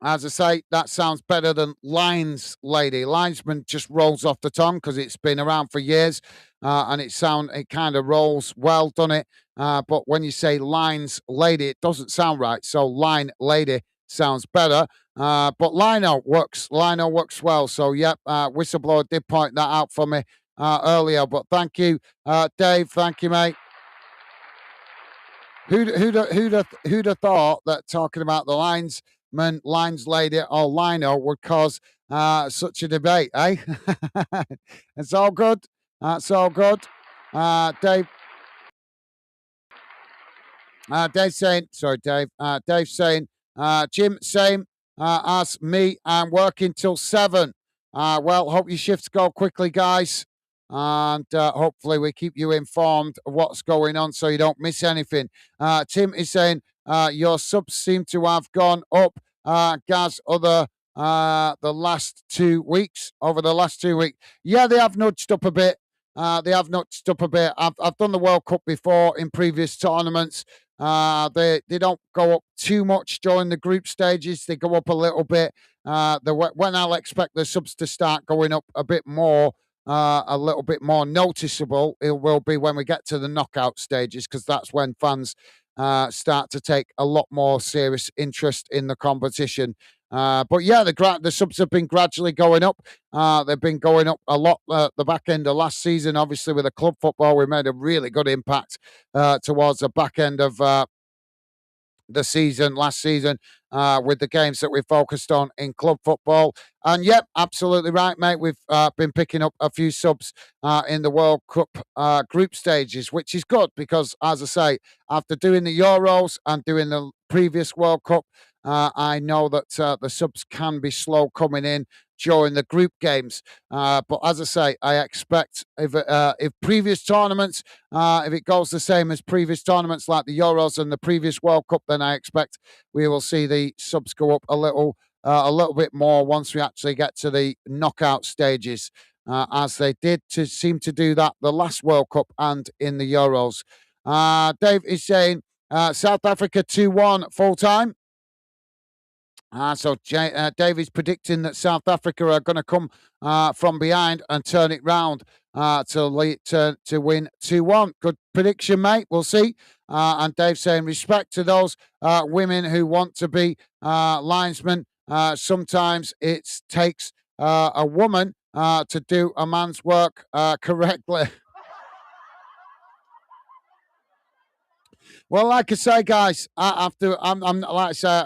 as I say, that sounds better than lines lady. Linesman just rolls off the tongue because it's been around for years, and it kind of rolls well, doesn't it? But when you say lines lady, it doesn't sound right. So line lady sounds better. But Lino works. Lino works well. So yep, whistleblower did point that out for me earlier. But thank you, Dave. Thank you, mate. Who'd have thought that talking about the linesman, lines lady, or lino would cause such a debate, eh? It's all good. It's all good. Dave. Dave saying, sorry, Dave. Dave saying, Jim, same as me. I'm working till 7. Well, hope your shifts go quickly, guys. And hopefully we keep you informed of what's going on so you don't miss anything. Tim is saying, your subs seem to have gone up, Gaz, the last 2 weeks, over the last 2 weeks. Yeah, they have nudged up a bit. They have nudged up a bit. I've done the World Cup before in previous tournaments. They don't go up too much during the group stages. They go up a little bit. When I'll expect the subs to start going up a bit more, a little bit more noticeable, it will be when we get to the knockout stages, because that's when fans start to take a lot more serious interest in the competition. But yeah, the subs have been gradually going up. They've been going up a lot the back end of last season. Obviously, with the club football, we made a really good impact towards the back end of the season, last season, with the games that we focused on in club football. And yep, absolutely right, mate. We've been picking up a few subs in the World Cup group stages, which is good because, as I say, after doing the Euros and doing the previous World Cup, I know that the subs can be slow coming in during the group games. But as I say, I expect if previous tournaments, if it goes the same as previous tournaments like the Euros and the previous World Cup, then I expect we will see the subs go up a little bit more once we actually get to the knockout stages, as they did seem to do that the last World Cup and in the Euros. Dave is saying South Africa 2-1 full time. Davies predicting that South Africa are going to come from behind and turn it round to win 2-1. Good prediction, mate. We'll see. And Dave saying respect to those women who want to be linesmen. Sometimes it takes a woman to do a man's work correctly. Well, like I say, guys, I'm like I say,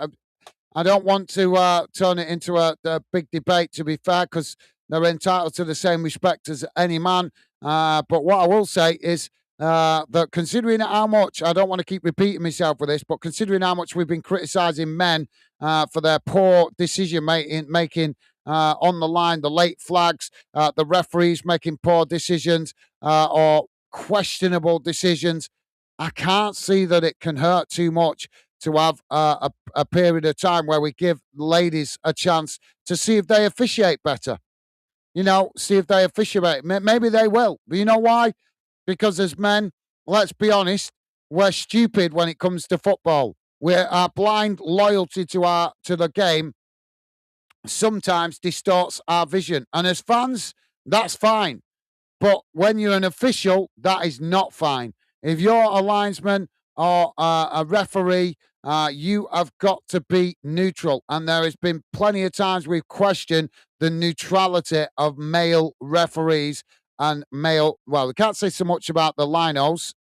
I don't want to turn it into a big debate, to be fair, because they're entitled to the same respect as any man. But what I will say is that considering how much, I don't want to keep repeating myself with this, but considering how much we've been criticising men for their poor decision making on the line, the late flags, the referees making poor decisions or questionable decisions, I can't see that it can hurt too much to have a period of time where we give ladies a chance to see if they officiate better. You know, see if they officiate. Maybe they will. But you know why? Because as men, let's be honest, we're stupid when it comes to football. Our blind loyalty to the game sometimes distorts our vision. And as fans, that's fine. But when you're an official, that is not fine. If you're a linesman or a referee, you have got to be neutral. And there has been plenty of times we've questioned the neutrality of male referees and male. Well, we can't say so much about the linos.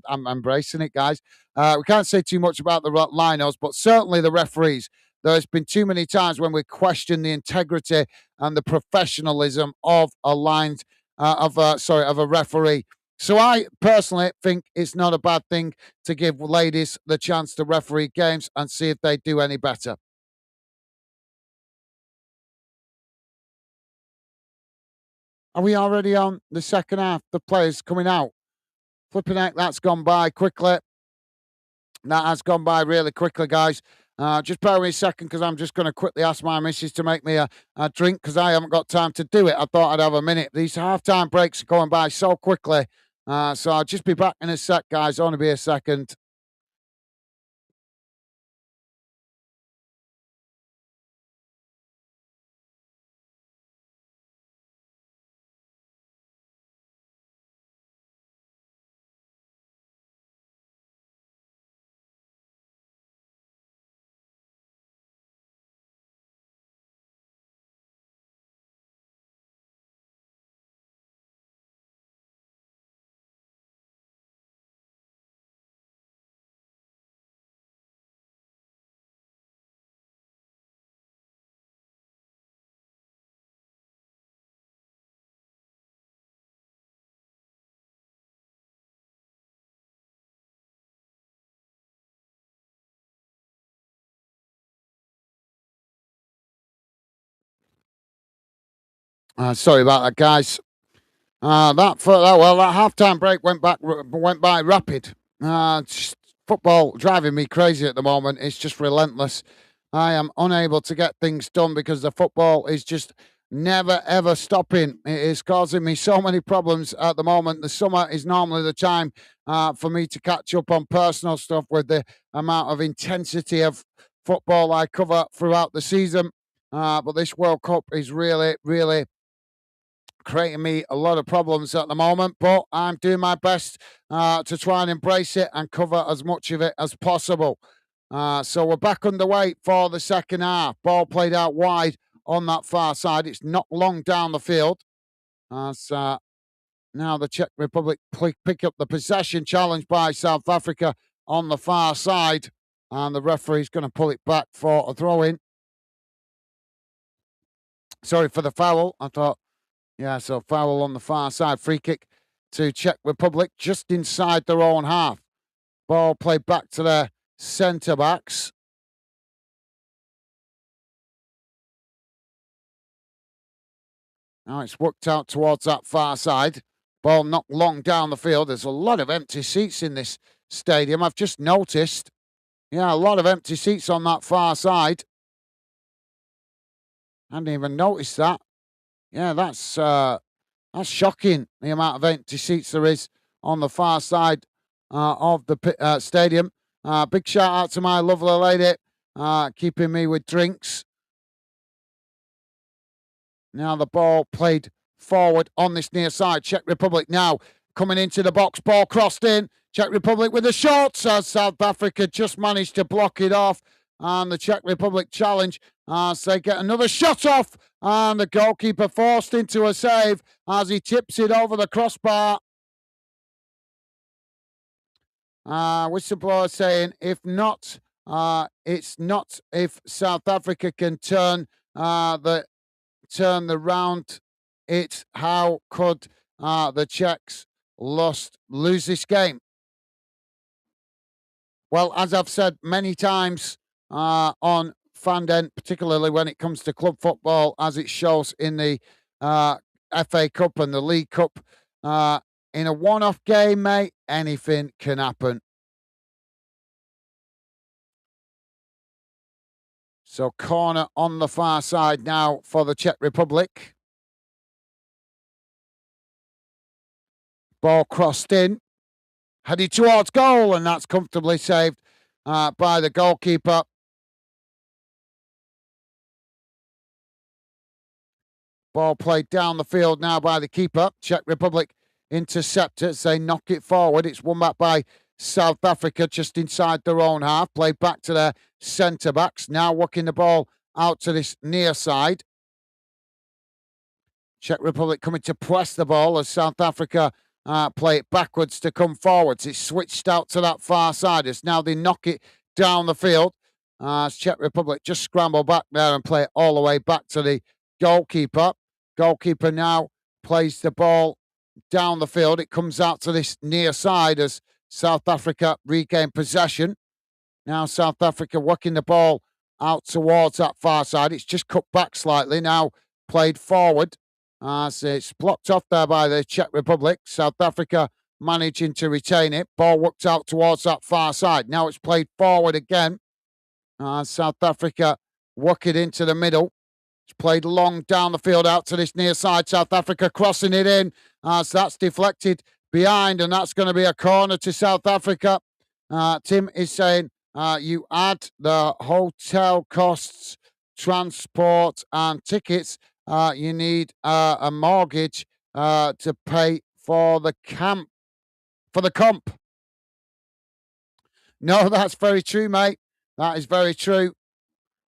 I'm embracing it, guys. We can't say too much about the linos, but certainly the referees. There's been too many times when we question the integrity and the professionalism of a line of a referee. So I personally think it's not a bad thing to give ladies the chance to referee games and see if they do any better. Are we already on the second half? The players coming out. Flipping heck, that's gone by quickly. That has gone by really quickly, guys. Just bear with me a second because I'm just going to quickly ask my missus to make me a drink because I haven't got time to do it. I thought I'd have a minute. These half-time breaks are going by so quickly. So I'll just be back in a sec, guys. Only be a second. Sorry about that, guys. That halftime break went by rapid. Just football driving me crazy at the moment. It's just relentless. I am unable to get things done because the football is just never ever stopping. It is causing me so many problems at the moment. The summer is normally the time for me to catch up on personal stuff with the amount of intensity of football I cover throughout the season. But this World Cup is really, really creating me a lot of problems at the moment, but I'm doing my best to try and embrace it and cover as much of it as possible. So we're back underway for the second half. Ball played out wide on that far side. It's not long down the field. So now the Czech Republic pick up the possession challenge by South Africa on the far side. And the referee's going to pull it back for a throw in. Sorry for the foul. I thought yeah, so foul on the far side. Free kick to Czech Republic just inside their own half. Ball played back to their centre backs. Now it's worked out towards that far side. Ball not long down the field. There's a lot of empty seats in this stadium. I've just noticed. Yeah, a lot of empty seats on that far side. I hadn't even noticed that. Yeah, that's shocking, the amount of empty seats there is on the far side of the stadium. Big shout out to my lovely lady keeping me with drinks. Now the ball played forward on this near side. Czech Republic now coming into the box. Ball crossed in. Czech Republic with the shots as South Africa just managed to block it off. And the Czech Republic challenge as they get another shot off. And the goalkeeper forced into a save as he tips it over the crossbar. Whistleblower saying, if not, it's not if South Africa can turn the round. It's how could the Czechs lose this game? Well, as I've said many times on Fanden, particularly when it comes to club football, as it shows in the FA Cup and the League Cup, in a one-off game, mate, anything can happen. So corner on the far side now for the Czech Republic. Ball crossed in, headed towards goal, and that's comfortably saved by the goalkeeper. Ball played down the field now by the keeper. Czech Republic intercept it. They knock it forward. It's won back by South Africa just inside their own half. Played back to their centre-backs. Now working the ball out to this near side. Czech Republic coming to press the ball as South Africa play it backwards to come forwards. It's switched out to that far side as now they knock it down the field. As Czech Republic just scramble back there and play it all the way back to the goalkeeper. Goalkeeper now plays the ball down the field. It comes out to this near side as South Africa regain possession. Now South Africa working the ball out towards that far side. It's just cut back slightly. Now played forward. So it's blocked off there by the Czech Republic. South Africa managing to retain it. Ball worked out towards that far side. Now it's played forward again. South Africa work it into the middle. It's played long down the field out to this near side. South Africa crossing it in as that's deflected behind, and that's going to be a corner to South Africa. Tim is saying you add the hotel costs, transport, and tickets. You need a mortgage to pay for the camp, for the comp. No, that's very true, mate. That is very true.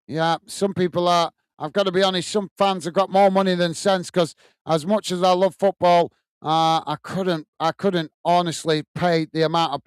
Yeah, some people are. I've got to be honest. Some fans have got more money than sense because, as much as I love football, I couldn't honestly pay the amount of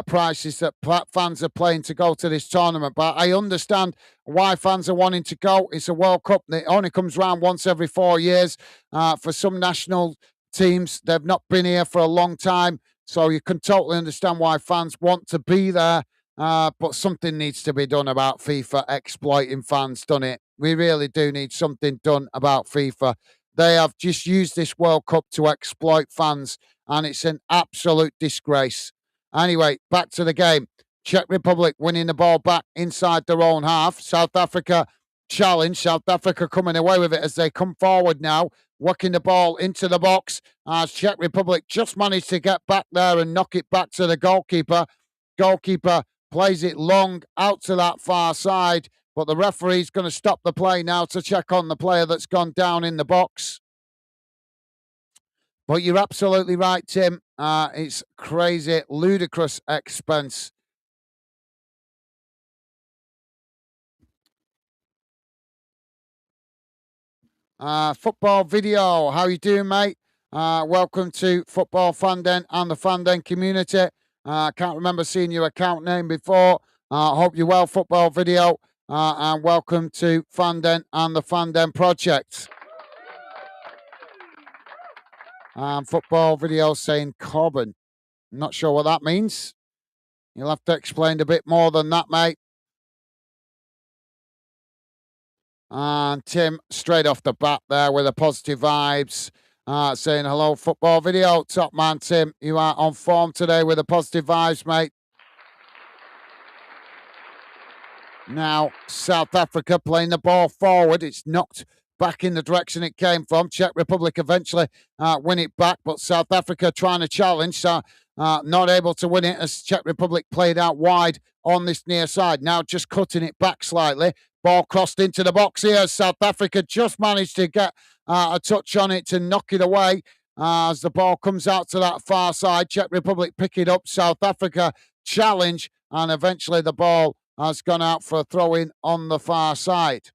prices that fans are playing to go to this tournament. But I understand why fans are wanting to go. It's a World Cup. It only comes around once every 4 years. For some national teams, they've not been here for a long time. So you can totally understand why fans want to be there. But something needs to be done about FIFA exploiting fans, doesn't it? We really do need something done about FIFA. They have just used this World Cup to exploit fans, and it's an absolute disgrace. Anyway, back to the game. Czech Republic winning the ball back inside their own half. South Africa challenge. South Africa coming away with it as they come forward now, working the ball into the box. As Czech Republic just managed to get back there and knock it back to the goalkeeper. Goalkeeper plays it long out to that far side, but the referee's going to stop the play now to check on the player that's gone down in the box. But you're absolutely right, Tim. It's crazy, ludicrous expense. Football video. How you doing, mate? Welcome to Football Fanden and the Fanden community. I can't remember seeing your account name before. Hope you're well, Football Video. And welcome to Fanden and the Fanden Project. Football Video saying Corbin. Not sure what that means. You'll have to explain a bit more than that, mate. And Tim, straight off the bat there with the positive vibes. Saying hello, Football Video. Top man, Tim. You are on form today with the positive vibes, mate. Now, South Africa playing the ball forward. It's knocked back in the direction it came from. Czech Republic eventually win it back, but South Africa trying to challenge, so not able to win it as Czech Republic played out wide on this near side. Now just cutting it back slightly. Ball crossed into the box here. South Africa just managed to get a touch on it to knock it away as the ball comes out to that far side. Czech Republic pick it up. South Africa challenge, and eventually the ball has gone out for a throw-in on the far side.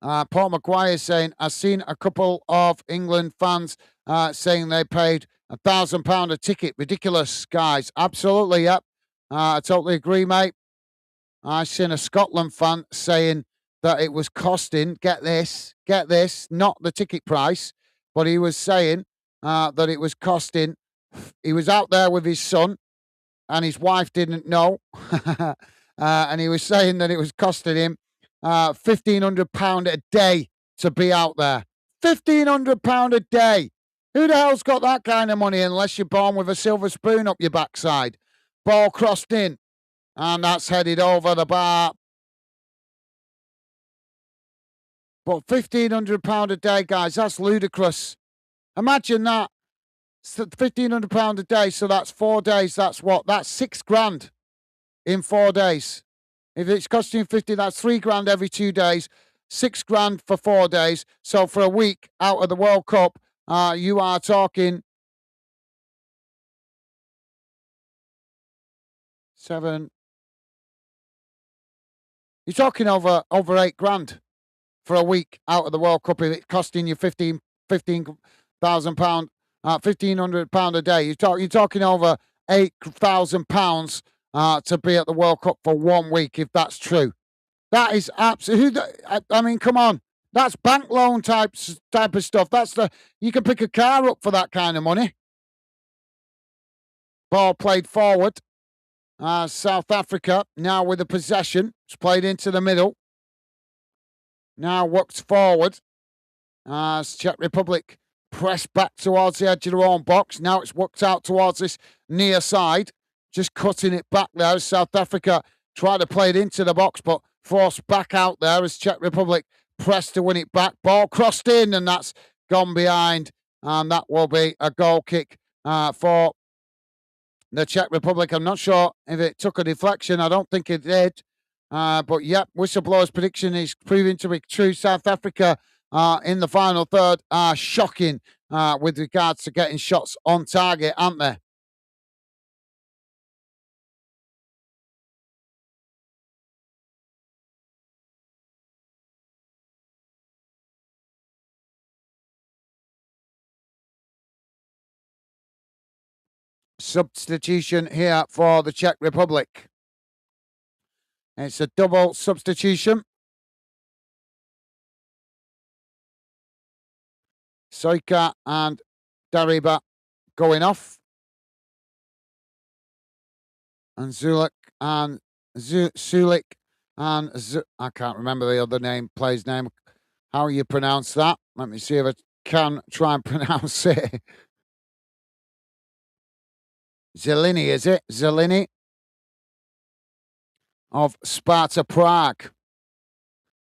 Paul McGuire saying, I've seen a couple of England fans saying they paid £1,000 a ticket. Ridiculous, guys. Absolutely, yep. I totally agree, mate. I've seen a Scotland fan saying that it was costing, get this, not the ticket price, but he was saying that it was costing, he was out there with his son and his wife didn't know. And he was saying that it was costing him £1,500 a day to be out there. £1,500 a day. Who the hell's got that kind of money unless you're born with a silver spoon up your backside? Ball crossed in, and that's headed over the bar. But £1,500 a day, guys, that's ludicrous. Imagine that. £1,500 a day, so that's 4 days. That's what? That's £6,000 in 4 days. If it's costing 50, that's £3,000 every 2 days, £6,000 for 4 days. So for a week out of the World Cup, you are talking 7. You're talking over £8,000 for a week out of the World Cup. If it's costing you £15,000, £1,500 a day, you're talking over £8,000 to be at the World Cup for 1 week, if that's true. That is absolutely. I mean, come on. That's bank loan type of stuff. You can pick a car up for that kind of money. Ball played forward. South Africa now with the possession. It's played into the middle. Now works forward. Czech Republic press back towards the edge of their own box. Now it's worked out towards this near side. Just cutting it back there as South Africa try to play it into the box, but forced back out there as Czech Republic pressed to win it back. Ball crossed in, and that's gone behind. And that will be a goal kick for the Czech Republic. I'm not sure if it took a deflection. I don't think it did. But, yep, whistleblower's prediction is proving to be true. South Africa in the final third are shocking with regards to getting shots on target, aren't they? Substitution here for the Czech Republic. It's a double substitution. Soika and Dariba going off. And Zulik and Sulik and I can't remember the other player's name. How you pronounce that? Let me see if I can try and pronounce it. Zelini, is it? Zelini of Sparta Prague.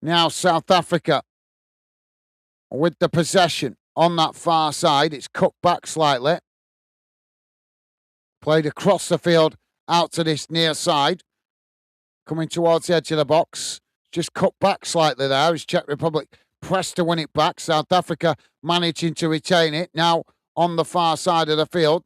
Now South Africa with the possession on that far side. It's cut back slightly. Played across the field out to this near side. Coming towards the edge of the box. Just cut back slightly there as Czech Republic pressed to win it back. South Africa managing to retain it. Now on the far side of the field.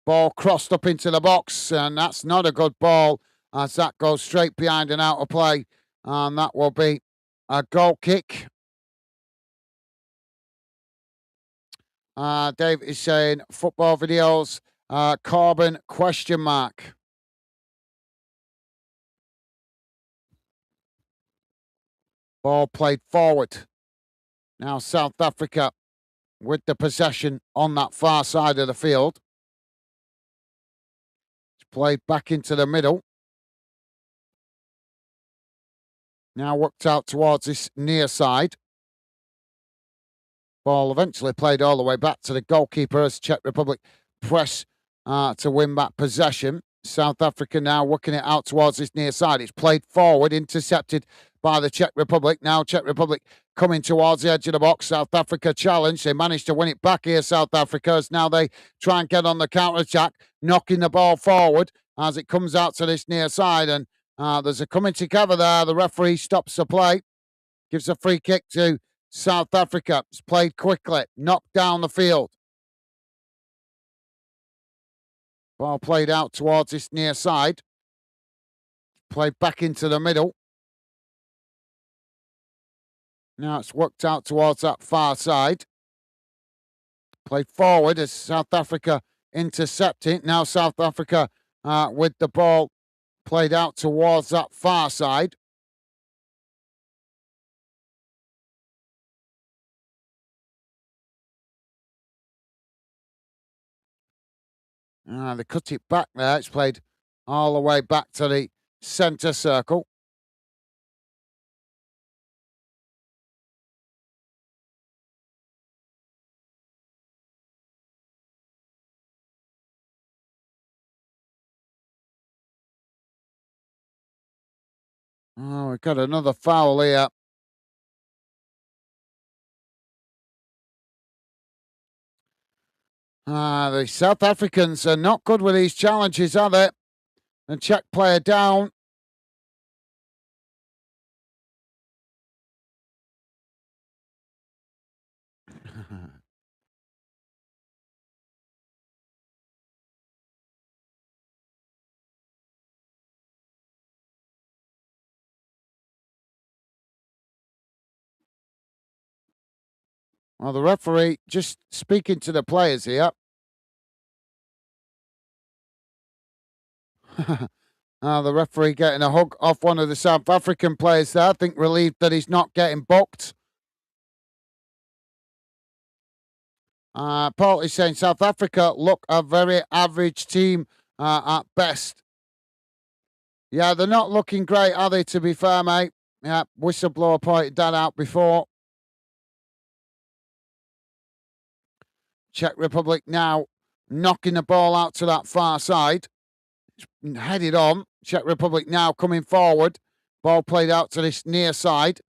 Ball crossed up into the box, and that's not a good ball as that goes straight behind and out of play. And that will be a goal kick. Dave is saying football videos, Corbyn ? Ball played forward. Now South Africa with the possession on that far side of the field. It's played back into the middle. Now worked out towards this near side. Ball eventually played all the way back to the goalkeeper as Czech Republic press to win back possession. South Africa now working it out towards this near side. It's played forward, intercepted by the Czech Republic. Now Czech Republic coming towards the edge of the box. South Africa challenge. They managed to win it back here, South Africa, as now they try and get on the counter-attack, knocking the ball forward as it comes out to this near side. And there's a coming together there. The referee stops the play, gives a free kick to South Africa. It's played quickly, knocked down the field. Ball played out towards this near side. Played back into the middle. Now it's worked out towards that far side. Played forward as South Africa intercepting. Now South Africa with the ball played out towards that far side. They cut it back there. It's played all the way back to the centre circle. Oh, we've got another foul here. The South Africans are not good with these challenges, are they? The Czech player down. Well, the referee just speaking to the players here. The referee getting a hug off one of the South African players there. I think relieved that he's not getting booked. Paul is saying South Africa look a very average team at best. Yeah, they're not looking great, are they, to be fair, mate? Yeah, whistleblower pointed that out before. Czech Republic now knocking the ball out to that far side. It's headed on. Czech Republic now coming forward. Ball played out to this near side.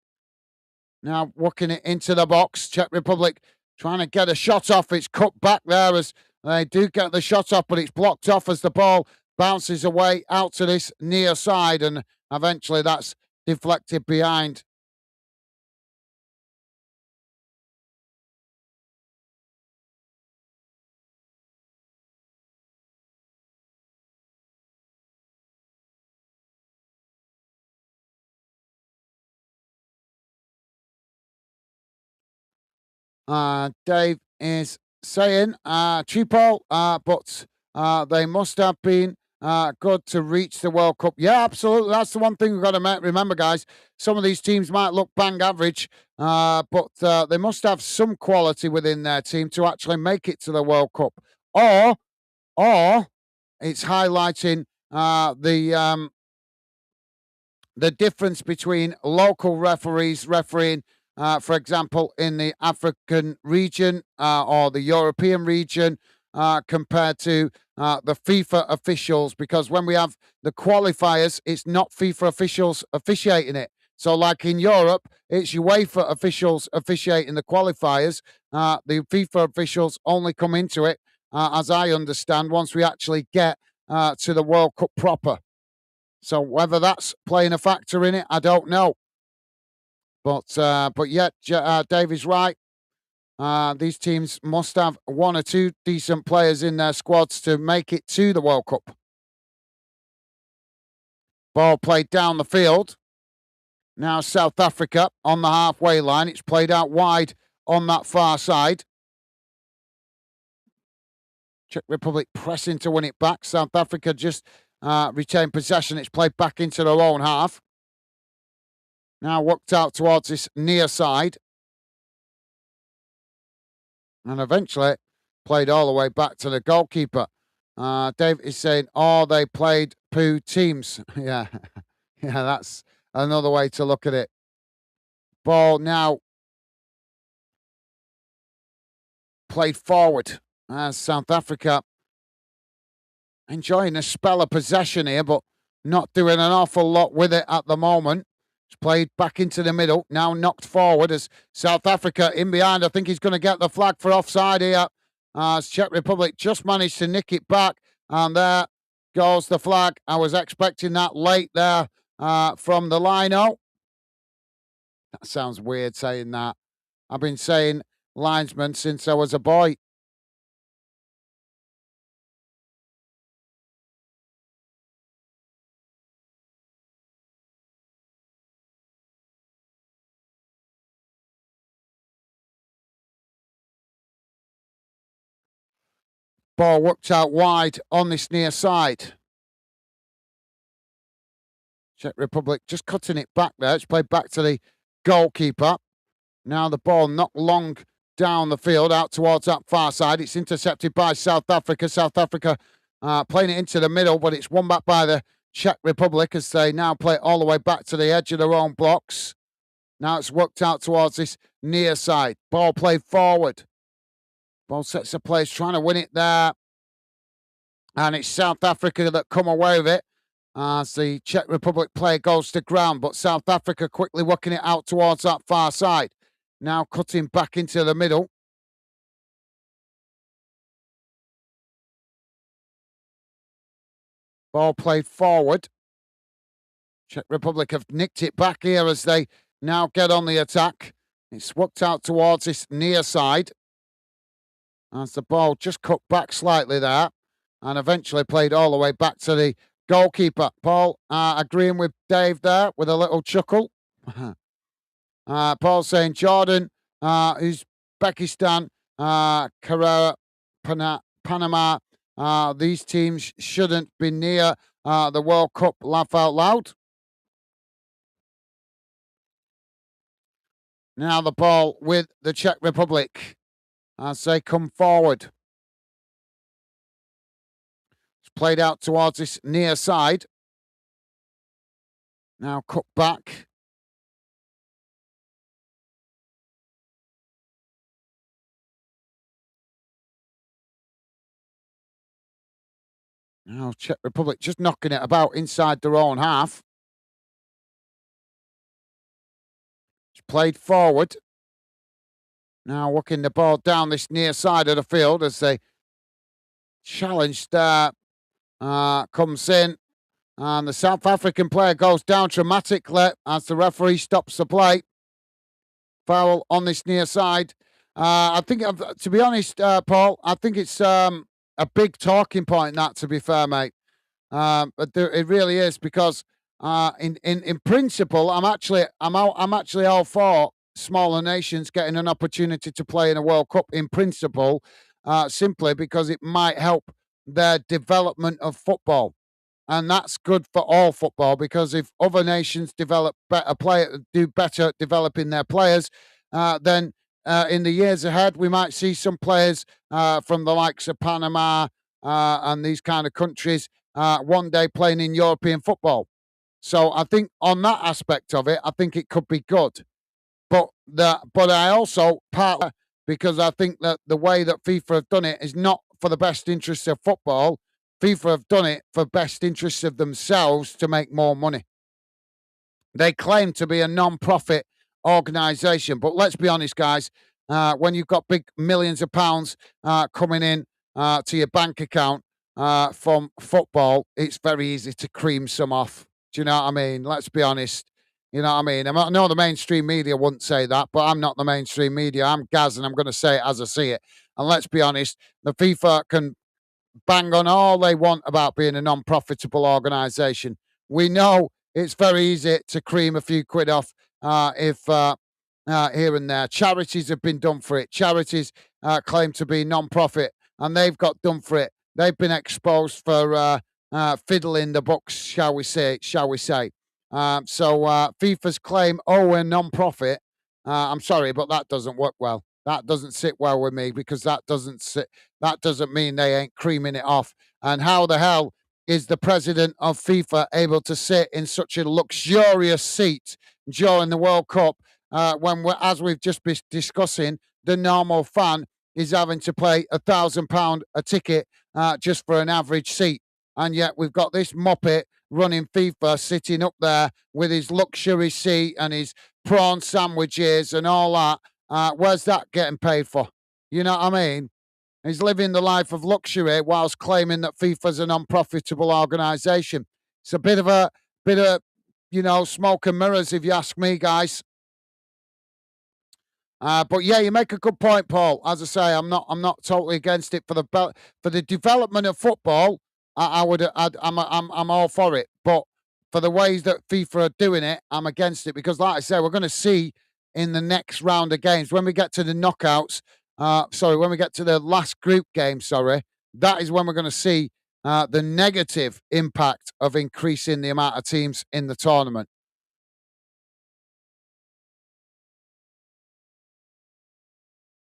Now working it into the box. Czech Republic trying to get a shot off. It's cut back there as they do get the shot off, but it's blocked off as the ball bounces away out to this near side, and eventually that's deflected behind. Dave is saying, Tripol, but they must have been good to reach the World Cup. Yeah, absolutely. That's the one thing we've got to remember, guys. Some of these teams might look bang average, but they must have some quality within their team to actually make it to the World Cup. Or it's highlighting the difference between local referees refereeing, for example, in the African region or the European region, compared to the FIFA officials. Because when we have the qualifiers, it's not FIFA officials officiating it. So, like in Europe, it's UEFA officials officiating the qualifiers. The FIFA officials only come into it, as I understand, once we actually get to the World Cup proper. So whether that's playing a factor in it, I don't know. But yet, Dave is right. These teams must have one or two decent players in their squads to make it to the World Cup. Ball played down the field. Now South Africa on the halfway line. It's played out wide on that far side. Czech Republic pressing to win it back. South Africa just retain possession. It's played back into their own half. Now worked out towards this near side. And eventually played all the way back to the goalkeeper. Dave is saying, oh, they played poo teams. Yeah, yeah, that's another way to look at it. Ball now played forward as South Africa enjoying a spell of possession here, but not doing an awful lot with it at the moment. It's played back into the middle, now knocked forward as South Africa in behind. I think he's going to get the flag for offside here. As Czech Republic just managed to nick it back, and there goes the flag. I was expecting that late there from the line-out. That sounds weird saying that. I've been saying linesman since I was a boy. Ball worked out wide on this near side. Czech Republic just cutting it back there. It's played back to the goalkeeper. Now the ball not long down the field out towards that far side. It's intercepted by South Africa. South Africa playing it into the middle, but it's won back by the Czech Republic as they now play it all the way back to the edge of their own blocks. Now it's worked out towards this near side. Ball played forward. Ball sets the place, trying to win it there. And it's South Africa that come away with it as the Czech Republic player goes to ground. But South Africa quickly working it out towards that far side. Now cutting back into the middle. Ball played forward. Czech Republic have nicked it back here as they now get on the attack. It's worked out towards this near side. As the ball just cut back slightly there. And eventually played all the way back to the goalkeeper. Paul agreeing with Dave there with a little chuckle. Paul saying Jordan, Uzbekistan, Carrera, Panama, these teams shouldn't be near the World Cup. Laugh out loud. Now the ball with the Czech Republic as they come forward. It's played out towards this near side. Now cut back. Now Czech Republic just knocking it about inside their own half. It's played forward. Now working the ball down this near side of the field as they challenge there comes in. And the South African player goes down dramatically as the referee stops the play. Foul on this near side. I think, to be honest, Paul, I think it's a big talking point, that, to be fair, mate. But it really is because in principle, I'm actually all for smaller nations getting an opportunity to play in a World Cup in principle, simply because it might help their development of football. And that's good for all football because if other nations do better at developing their players, then in the years ahead, we might see some players from the likes of Panama and these kind of countries one day playing in European football. So I think on that aspect of it, I think it could be good. But I also partly because I think that the way that FIFA have done it is not for the best interests of football. FIFA have done it for best interests of themselves to make more money. They claim to be a non-profit organisation, but let's be honest, guys. When you've got big millions of pounds coming in to your bank account from football, it's very easy to cream some off. Do you know what I mean? Let's be honest. You know what I mean? I know the mainstream media wouldn't say that, but I'm not the mainstream media. I'm Gaz, and I'm going to say it as I see it. And let's be honest, the FIFA can bang on all they want about being a non-profitable organisation. We know it's very easy to cream a few quid off if here and there. Charities have been done for it. Charities claim to be non-profit, and they've got done for it. They've been exposed for fiddling the books, shall we say? FIFA's claim, we're non-profit. I'm sorry, but that doesn't work well. That doesn't sit well with me because that doesn't mean they ain't creaming it off. And how the hell is the president of FIFA able to sit in such a luxurious seat during the World Cup when, as we've just been discussing, the normal fan is having to pay £1,000 a ticket just for an average seat? And yet we've got this muppet running FIFA sitting up there with his luxury seat and his prawn sandwiches and all that. Where's that getting paid for? You know what I mean? He's living the life of luxury whilst claiming that FIFA's a non-profitable organisation. It's a bit of smoke and mirrors, if you ask me, guys. But yeah, you make a good point, Paul. As I say, I'm not totally against it for the development of football. I'm all for it. But for the ways that FIFA are doing it, I'm against it because, like I say, we're going to see in the next round of games when we get to the knockouts. When we get to the last group game, that is when we're going to see the negative impact of increasing the amount of teams in the tournament.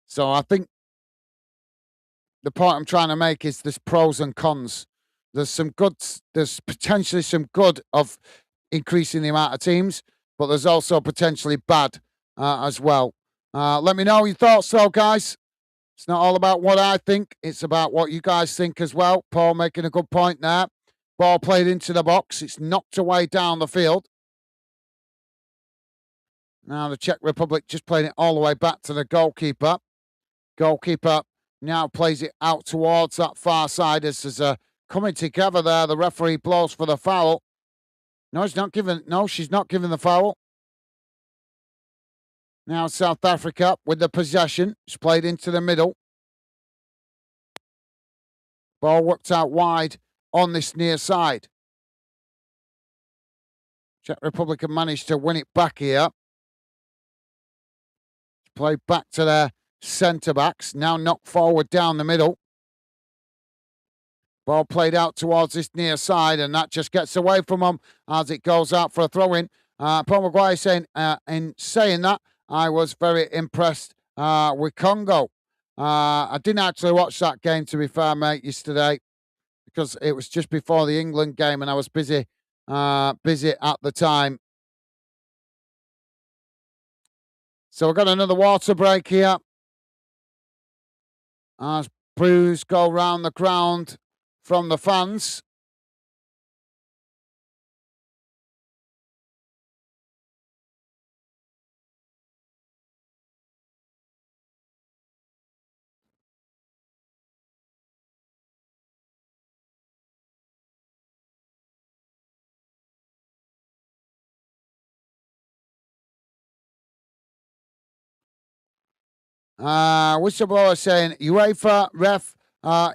So I think the point I'm trying to make is there's pros and cons. There's potentially some good of increasing the amount of teams, but there's also potentially bad as well. Let me know your thoughts, though, guys. It's not all about what I think; it's about what you guys think as well. Paul making a good point there. Ball played into the box. It's knocked away down the field. Now the Czech Republic just playing it all the way back to the goalkeeper. Goalkeeper now plays it out towards that far side as there's coming together there. The referee blows for the foul. No, he's not giving. No, she's not giving the foul. Now South Africa with the possession. It's played into the middle. Ball worked out wide on this near side. Czech Republic have managed to win it back here. Played back to their centre backs. Now knocked forward down the middle. Ball played out towards this near side, and that just gets away from them as it goes out for a throw-in. Paul Maguire saying, in saying that, I was very impressed with Congo. I didn't actually watch that game, to be fair, mate, yesterday, because it was just before the England game, and I was busy at the time. So we've got another water break here. As boos go round the ground from the fans. Whistleblower saying UEFA ref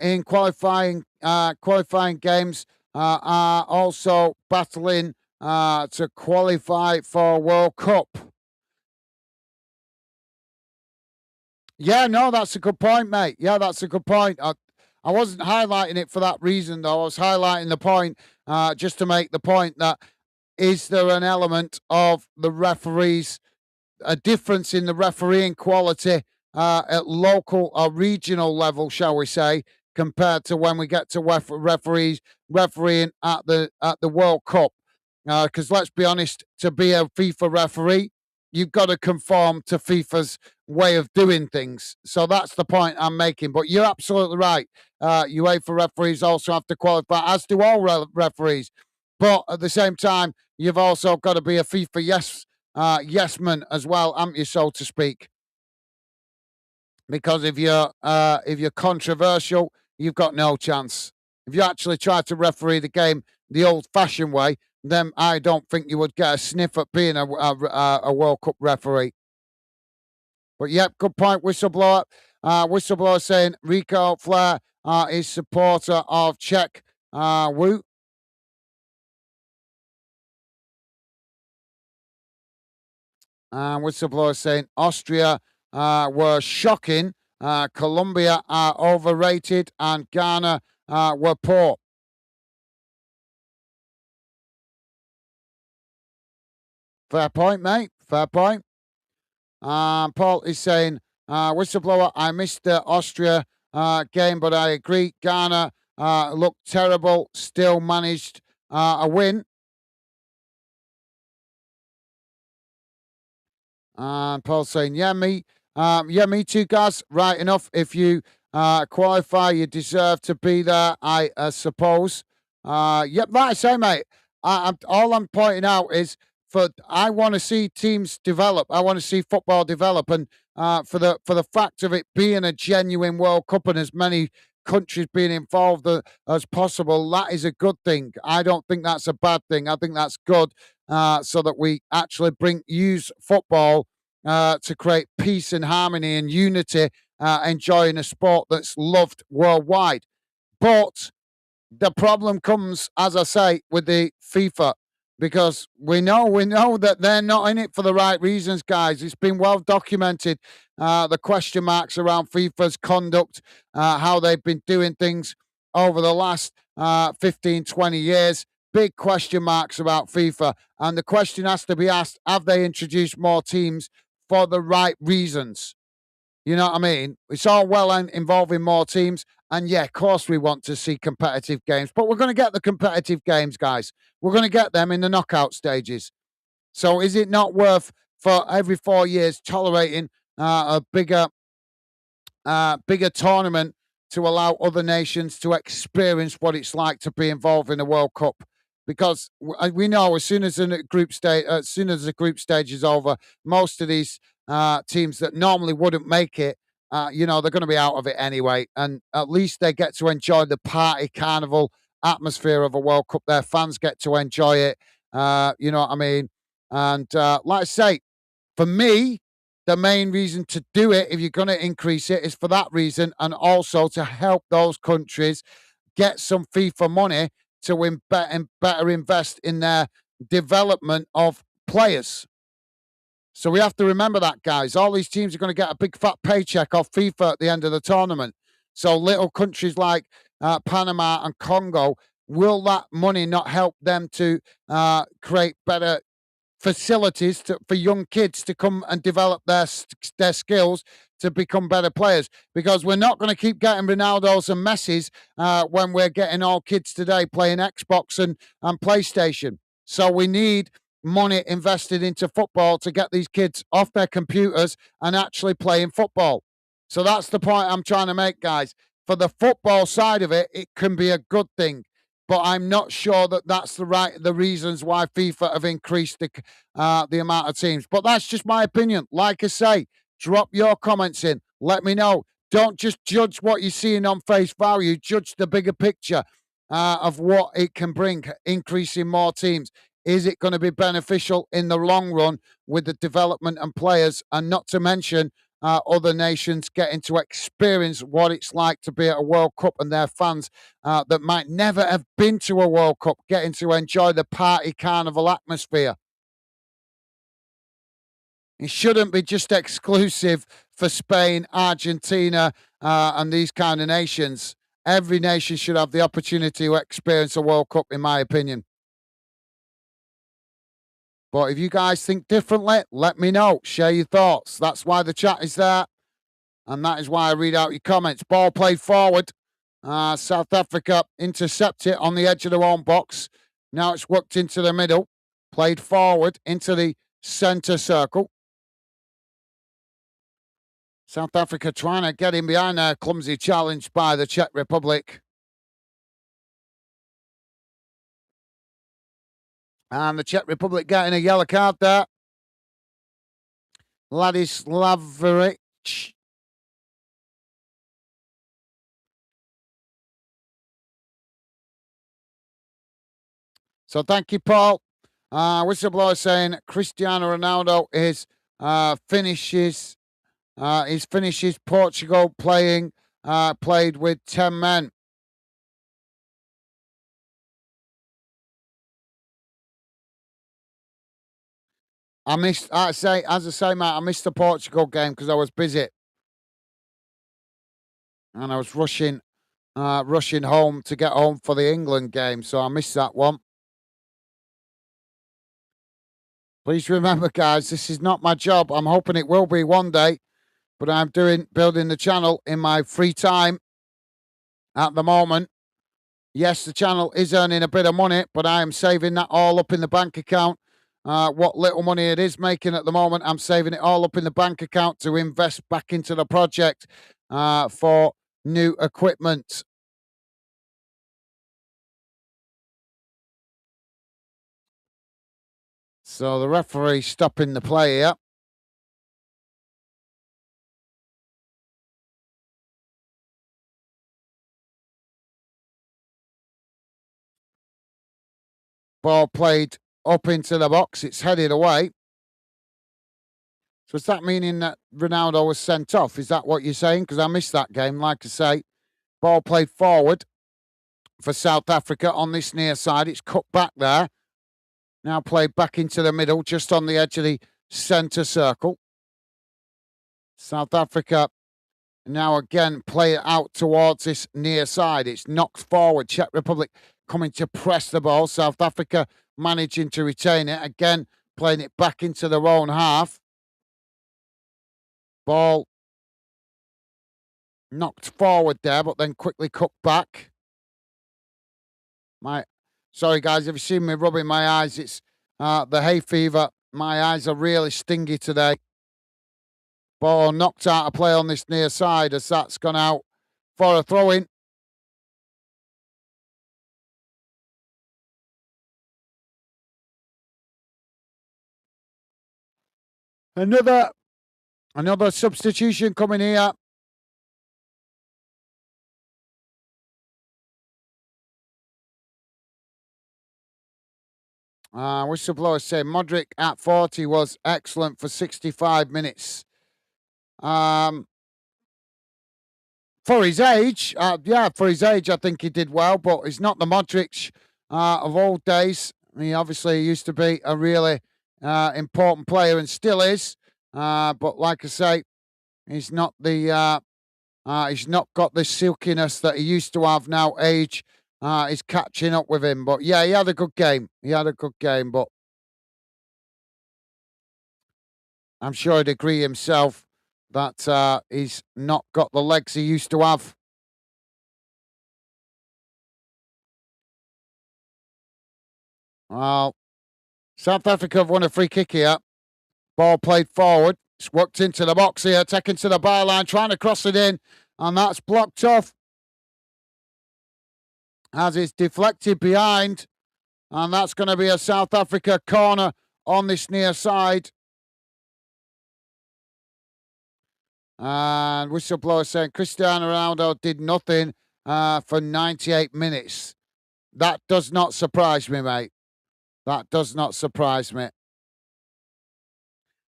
in qualifying games are also battling to qualify for World Cup. Yeah, no, that's a good point, mate. Yeah, that's a good point. I wasn't highlighting it for that reason, though. I was highlighting the point just to make the point that is there an element of the referees, a difference in the refereeing quality at local or regional level, shall we say, compared to when we get to referees refereeing at the World Cup. Because let's be honest, to be a FIFA referee, you've got to conform to FIFA's way of doing things. So that's the point I'm making. But you're absolutely right. UEFA referees also have to qualify, as do all referees. But at the same time, you've also got to be a FIFA yes man as well, haven't you, so to speak? Because if you're controversial, you've got no chance. If you actually try to referee the game the old-fashioned way, then I don't think you would get a sniff at being a World Cup referee. But yep, good point, whistleblower. Whistleblower saying Rico Flair is supporter of Czech Wu. Whistleblower saying Austria were shocking. Colombia are overrated, and Ghana were poor. Fair point, mate. Fair point. Paul is saying, whistleblower, I missed the Austria game, but I agree. Ghana looked terrible, still managed a win. Paul saying, yeah, me too, Gaz. Right enough. If you qualify, you deserve to be there, I suppose. Yep, like I say, mate. All I'm pointing out is for I want to see teams develop. I want to see football develop, and for the fact of it being a genuine World Cup and as many countries being involved as possible, that is a good thing. I don't think that's a bad thing. I think that's good, so that we actually use football to create peace and harmony and unity, enjoying a sport that's loved worldwide. But the problem comes, as I say, with the FIFA because we know that they're not in it for the right reasons, guys. It's been well documented. The question marks around FIFA's conduct, how they've been doing things over the last 15, 20 years. Big question marks about FIFA. And the question has to be asked, have they introduced more teams for the right reasons? You know what I mean? It's all well and involving more teams. And yeah, of course, we want to see competitive games, but we're going to get the competitive games, guys. We're going to get them in the knockout stages. So is it not worth for every 4 years tolerating a bigger tournament to allow other nations to experience what it's like to be involved in a World Cup? Because we know as soon as the group stage is over, most of these teams that normally wouldn't make it, they're going to be out of it anyway. And at least they get to enjoy the party carnival atmosphere of a World Cup. Their fans get to enjoy it. You know what I mean? And like I say, for me, the main reason to do it, if you're going to increase it, is for that reason, and also to help those countries get some FIFA money to better invest in their development of players. So we have to remember that, guys. All these teams are going to get a big fat paycheck off FIFA at the end of the tournament. So little countries like Panama and Congo, will that money not help them to create better facilities for young kids to come and develop their skills to become better players? Because we're not going to keep getting Ronaldos and Messis when we're getting all kids today playing Xbox and PlayStation. So we need money invested into football to get these kids off their computers and actually playing football. So that's the point I'm trying to make, guys. For the football side of it, it can be a good thing, but I'm not sure that that's the reasons why FIFA have increased the amount of teams. But that's just my opinion. Like I say, drop your comments in. Let me know. Don't just judge what you're seeing on face value. Judge the bigger picture of what it can bring, increasing more teams. Is it going to be beneficial in the long run with the development and players, and not to mention other nations getting to experience what it's like to be at a World Cup, and their fans that might never have been to a World Cup getting to enjoy the party carnival atmosphere? It shouldn't be just exclusive for Spain, Argentina, and these kind of nations. Every nation should have the opportunity to experience a World Cup, in my opinion. But if you guys think differently, let me know. Share your thoughts. That's why the chat is there. And that is why I read out your comments. Ball played forward. South Africa intercept it on the edge of their own box. Now it's worked into the middle. Played forward into the centre circle. South Africa trying to get in behind there. Clumsy challenge by the Czech Republic. And the Czech Republic getting a yellow card there. Ladislaveric. So thank you, Paul. Whistleblower saying Cristiano Ronaldo is finishes Portugal played with 10 men. As I say, Matt, I missed the Portugal game because I was busy and I was rushing home to get home for the England game, so I missed that one. Please remember, guys, this is not my job. I'm hoping it will be one day, but I'm building the channel in my free time at the moment. Yes, the channel is earning a bit of money, but I am saving that all up in the bank account. What little money it is making at the moment, I'm saving it all up in the bank account to invest back into the project for new equipment. So the referee stopping the play here. Ball played up into the box. It's headed away. So is that meaning that Ronaldo was sent off? Is that what you're saying? Because I missed that game. Like I say, ball played forward for South Africa on this near side. It's cut back there. Now played back into the middle, just on the edge of the centre circle. South Africa now again play it out towards this near side. It's knocked forward. Czech Republic coming to press the ball. South Africa managing to retain it. Again, playing it back into their own half. Ball knocked forward there, but then quickly cut back. Sorry guys, have you seen me rubbing my eyes? It's the hay fever. My eyes are really stingy today. Ball knocked out of play on this near side as that's gone out for a throw-in. Another substitution coming here. Whistleblower say Modric at 40 was excellent for 65 minutes. For his age, for his age, I think he did well, but he's not the Modric of old days. He obviously used to be a really important player and still is. But like I say, he's not he's not got the silkiness that he used to have now. Age is catching up with him. But yeah, he had a good game. But I'm sure he'd agree himself that he's not got the legs he used to have. Well, South Africa have won a free kick here. Ball played forward. It's worked into the box here, taken to the byline, trying to cross it in, and that's blocked off as it's deflected behind. And that's going to be a South Africa corner on this near side. And whistleblower saying Cristiano Ronaldo did nothing for 98 minutes. That does not surprise me, mate. That does not surprise me.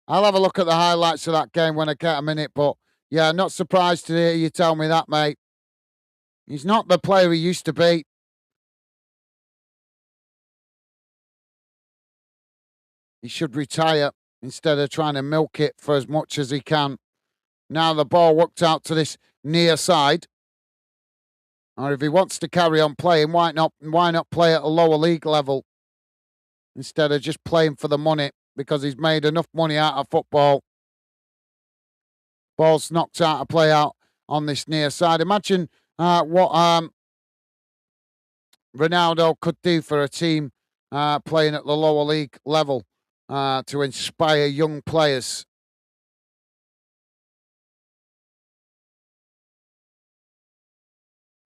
I'll have a look at the highlights of that game when I get a minute, but yeah, not surprised to hear you tell me that, mate. He's not the player he used to be. He should retire instead of trying to milk it for as much as he can. Now the ball worked out to this near side. Or if he wants to carry on playing, why not play at a lower league level instead of just playing for the money, because he's made enough money out of football. Ball's knocked out of play out on this near side. Imagine what Ronaldo could do for a team playing at the lower league level to inspire young players.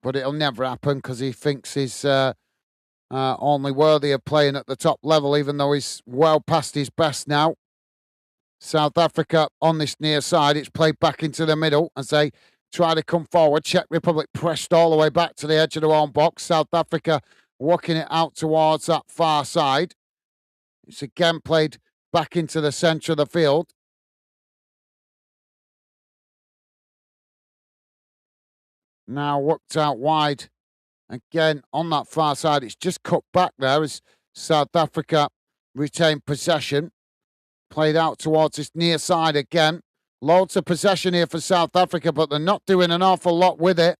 But it'll never happen because he thinks he's only worthy of playing at the top level, even though he's well past his best now. South Africa on this near side. It's played back into the middle as they try to come forward. Czech Republic pressed all the way back to the edge of their own box. South Africa working it out towards that far side. It's again played back into the centre of the field. Now worked out wide. Again, on that far side, it's just cut back there as South Africa retain possession. Played out towards this near side again. Loads of possession here for South Africa, but they're not doing an awful lot with it.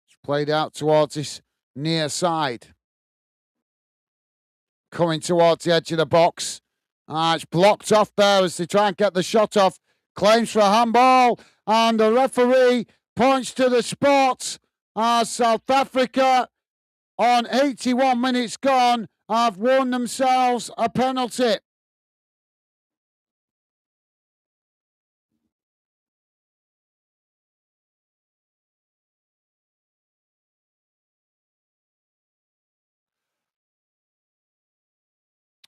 It's played out towards this near side. Coming towards the edge of the box. It's blocked off there as they try and get the shot off. Claims for a handball, and the referee points to the spot. South Africa, on 81 minutes gone, have won themselves a penalty.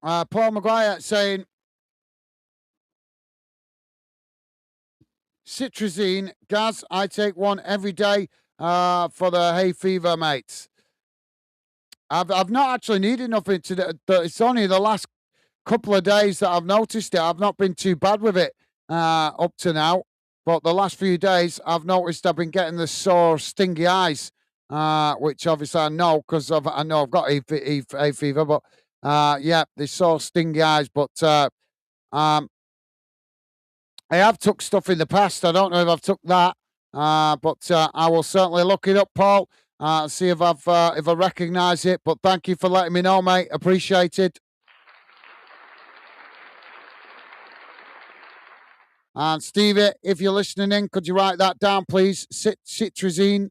Paul Maguire saying citrazine, Gaz, I take one every day for the hay fever, mates. I've not actually needed nothing today. It's only the last couple of days that I've noticed it. I've not been too bad with it up to now. But the last few days, I've noticed I've been getting the sore, stingy eyes, which obviously I know because I know I've got hay fever. But yeah, the sore, stingy eyes. But um, I have took stuff in the past. I don't know if I've took that, but I will certainly look it up, Paul. See if I recognise it. But thank you for letting me know, mate. Appreciated. And Stevie, if you're listening in, could you write that down, please? Citrazine.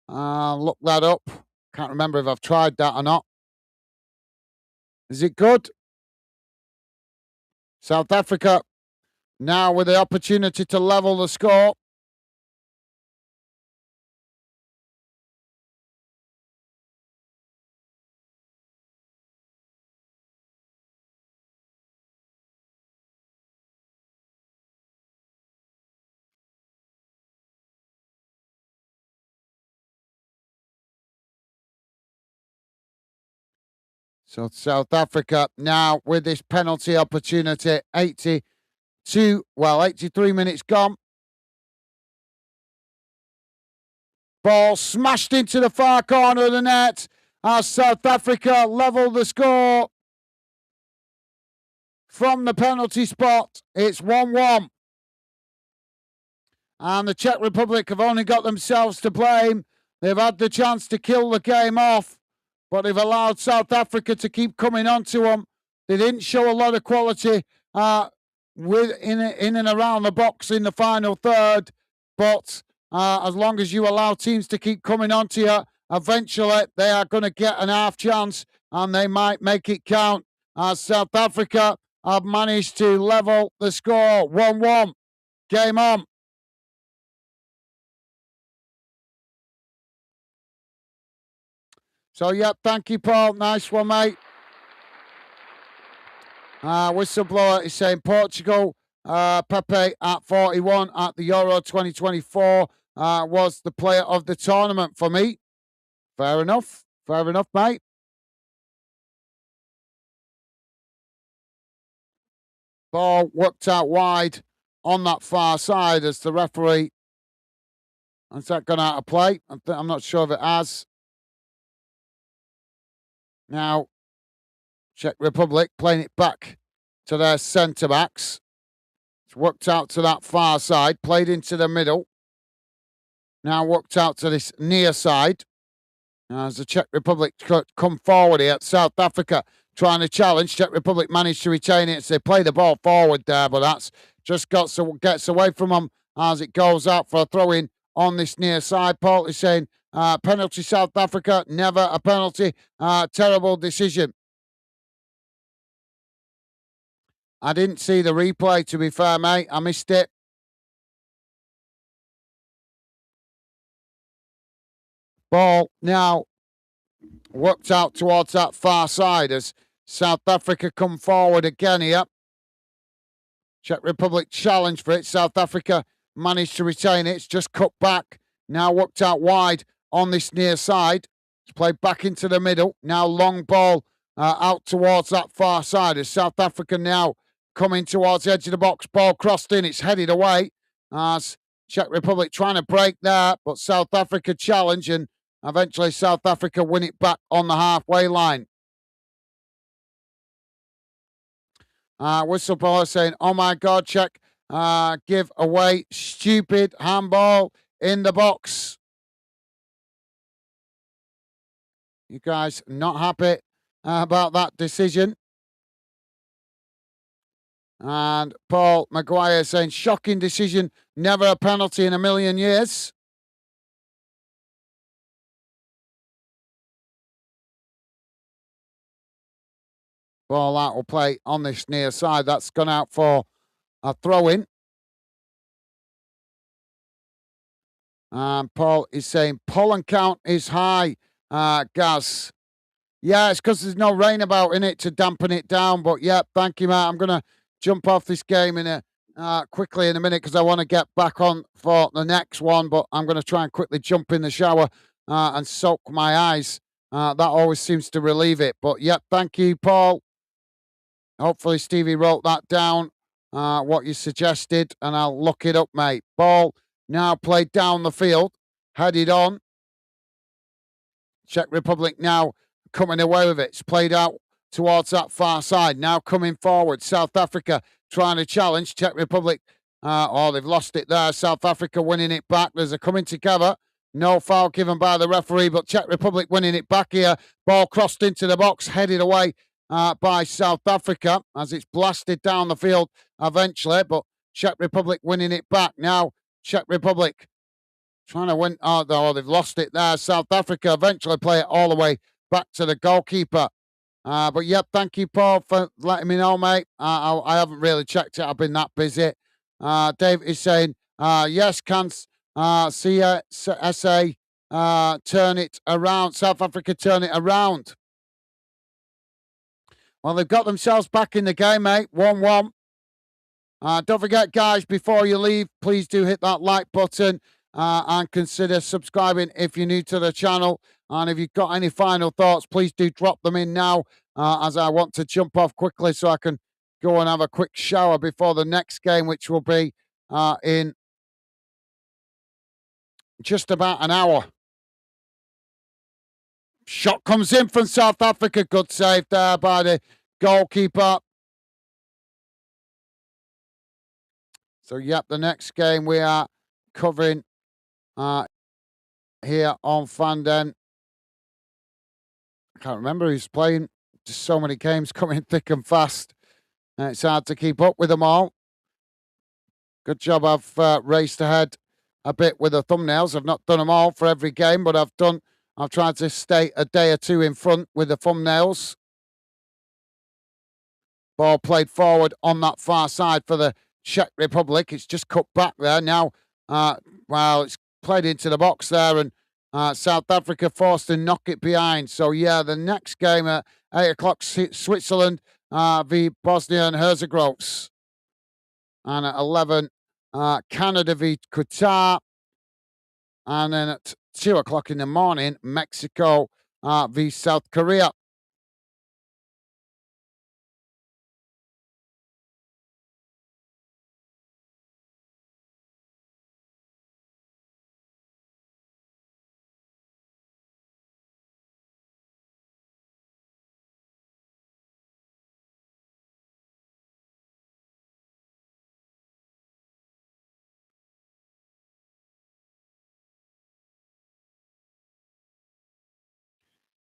Look that up. Can't remember if I've tried that or not. Is it good? South Africa now with the opportunity to level the score. So South Africa now with this penalty opportunity. 83 minutes gone. Ball smashed into the far corner of the net as South Africa level the score from the penalty spot. It's 1-1. And the Czech Republic have only got themselves to blame. They've had the chance to kill the game off, but they've allowed South Africa to keep coming onto them. They didn't show a lot of quality in and around the box in the final third, but as long as you allow teams to keep coming onto you, eventually they are going to get an half chance and they might make it count. As South Africa have managed to level the score 1-1. Game on. So, yeah, thank you, Paul. Nice one, mate. Whistleblower is saying Portugal, Pepe at 41 at the Euro 2024 was the player of the tournament for me. Fair enough. Fair enough, mate. Ball worked out wide on that far side as the referee. Has that gone out of play? I'm not sure if it has. Now, Czech Republic playing it back to their centre backs. It's worked out to that far side, played into the middle. Now worked out to this near side. As the Czech Republic come forward here, South Africa trying to challenge. Czech Republic managed to retain it. So they play the ball forward there, but that's just gets away from them as it goes out for a throw in on this near side. Paul is saying penalty South Africa, never a penalty. Terrible decision. I didn't see the replay, to be fair, mate. I missed it. Ball now worked out towards that far side as South Africa come forward again here. Czech Republic challenge for it. South Africa managed to retain it. It's just cut back. Now worked out wide on this near side. It's played back into the middle. Now long ball out towards that far side as South Africa now coming towards the edge of the box. Ball crossed in. It's headed away as Czech Republic trying to break there, but South Africa challenge and eventually South Africa win it back on the halfway line. Whistleblower saying, oh my God, Czech, give away stupid handball in the box. You guys not happy about that decision. And Paul Maguire saying, shocking decision, never a penalty in a million years. Ball out will play on this near side. That's gone out for a throw-in. And Paul is saying pollen count is high, Gaz. Yeah, it's because there's no rain about in it to dampen it down. But yeah, thank you, Matt. I'm gonna jump off this game in a quickly in a minute because I want to get back on for the next one. But I'm gonna try and quickly jump in the shower and soak my eyes. That always seems to relieve it. But yeah, thank you, Paul. Hopefully, Stevie wrote that down, what you suggested, and I'll look it up, mate. Ball now played down the field, headed on. Czech Republic now coming away with it. It's played out towards that far side. Now coming forward. South Africa trying to challenge. Czech Republic, oh, they've lost it there. South Africa winning it back. There's a coming together. No foul given by the referee, but Czech Republic winning it back here. Ball crossed into the box, headed away by South Africa as it's blasted down the field eventually, but Czech Republic winning it back. Now, Czech Republic trying to win. Oh, they've lost it there. South Africa eventually play it all the way back to the goalkeeper. But yep, thank you, Paul, for letting me know, mate. I haven't really checked it. I've been that busy. Dave is saying, yes, can CSA turn it around? South Africa turn it around. Well, they've got themselves back in the game, mate. 1-1. Don't forget, guys, before you leave, please do hit that like button and consider subscribing if you're new to the channel. And if you've got any final thoughts, please do drop them in now as I want to jump off quickly so I can go and have a quick shower before the next game, which will be in just about an hour. Shot comes in from South Africa. Good save there by the goalkeeper. So, yep, the next game we are covering here on Fanden. I can't remember who's playing. Just so many games coming thick and fast. It's hard to keep up with them all. Good job. I've raced ahead a bit with the thumbnails. I've not done them all for every game, but I've tried to stay a day or two in front with the thumbnails. Ball played forward on that far side for the Czech Republic. It's just cut back there now. Well, it's played into the box there, and South Africa forced to knock it behind. So, yeah, the next game at 8 o'clock, Switzerland v Bosnia and Herzegovina. And at 11, Canada v Qatar. And then at 2 o'clock in the morning, Mexico v South Korea.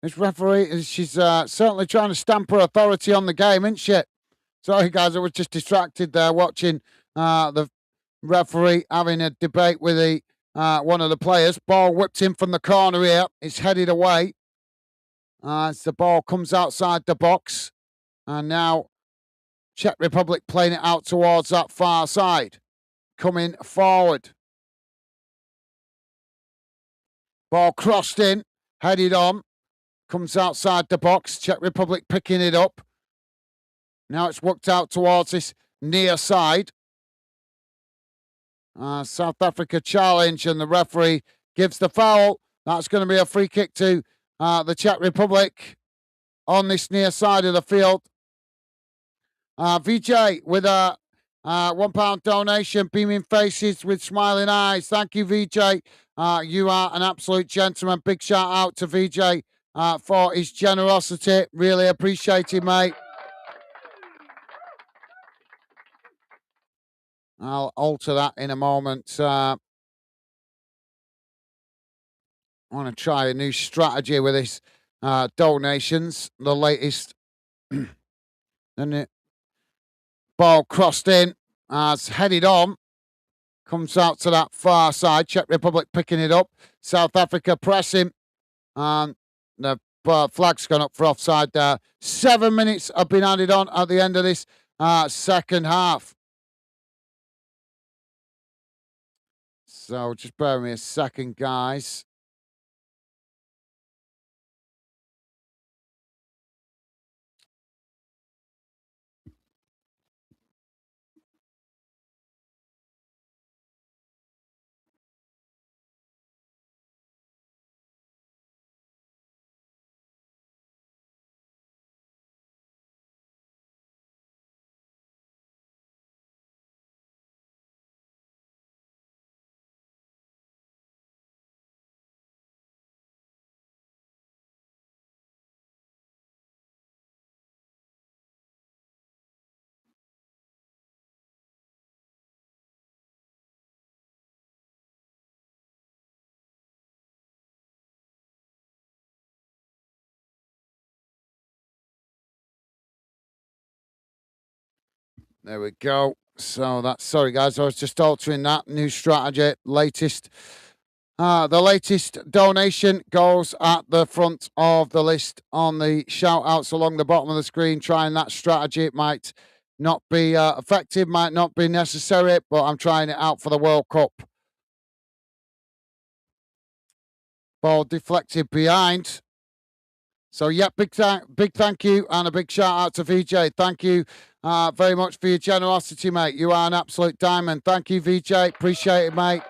This referee, she's certainly trying to stamp her authority on the game, isn't she? Sorry, guys, I was just distracted there watching the referee having a debate with the one of the players. Ball whipped in from the corner here. It's headed away as the ball comes outside the box. And now Czech Republic playing it out towards that far side. Coming forward. Ball crossed in, headed on. Comes outside the box. Czech Republic picking it up. Now it's worked out towards this near side. South Africa challenge, and the referee gives the foul. That's going to be a free kick to the Czech Republic on this near side of the field. VJ with a £1 donation, beaming faces with smiling eyes. Thank you, VJ. You are an absolute gentleman. Big shout out to VJ for his generosity. Really appreciate it, mate. I'll alter that in a moment. I want to try a new strategy with this donations. The latest. And it ball crossed in. It's headed on. Comes out to that far side. Czech Republic picking it up. South Africa pressing. And the flag's gone up for offside there. 7 minutes have been added on at the end of this second half. So just bear with me a second, guys. There we go. So that's sorry guys, I was just altering that new strategy. The latest donation goes at the front of the list on the shout outs along the bottom of the screen. Trying that strategy. It might not be effective, might not be necessary, but I'm trying it out for the World Cup. Ball deflected behind. So, yeah, big thank you and a big shout out to VJ. Thank you very much for your generosity, mate. You are an absolute diamond. Thank you, VJ. Appreciate it, mate.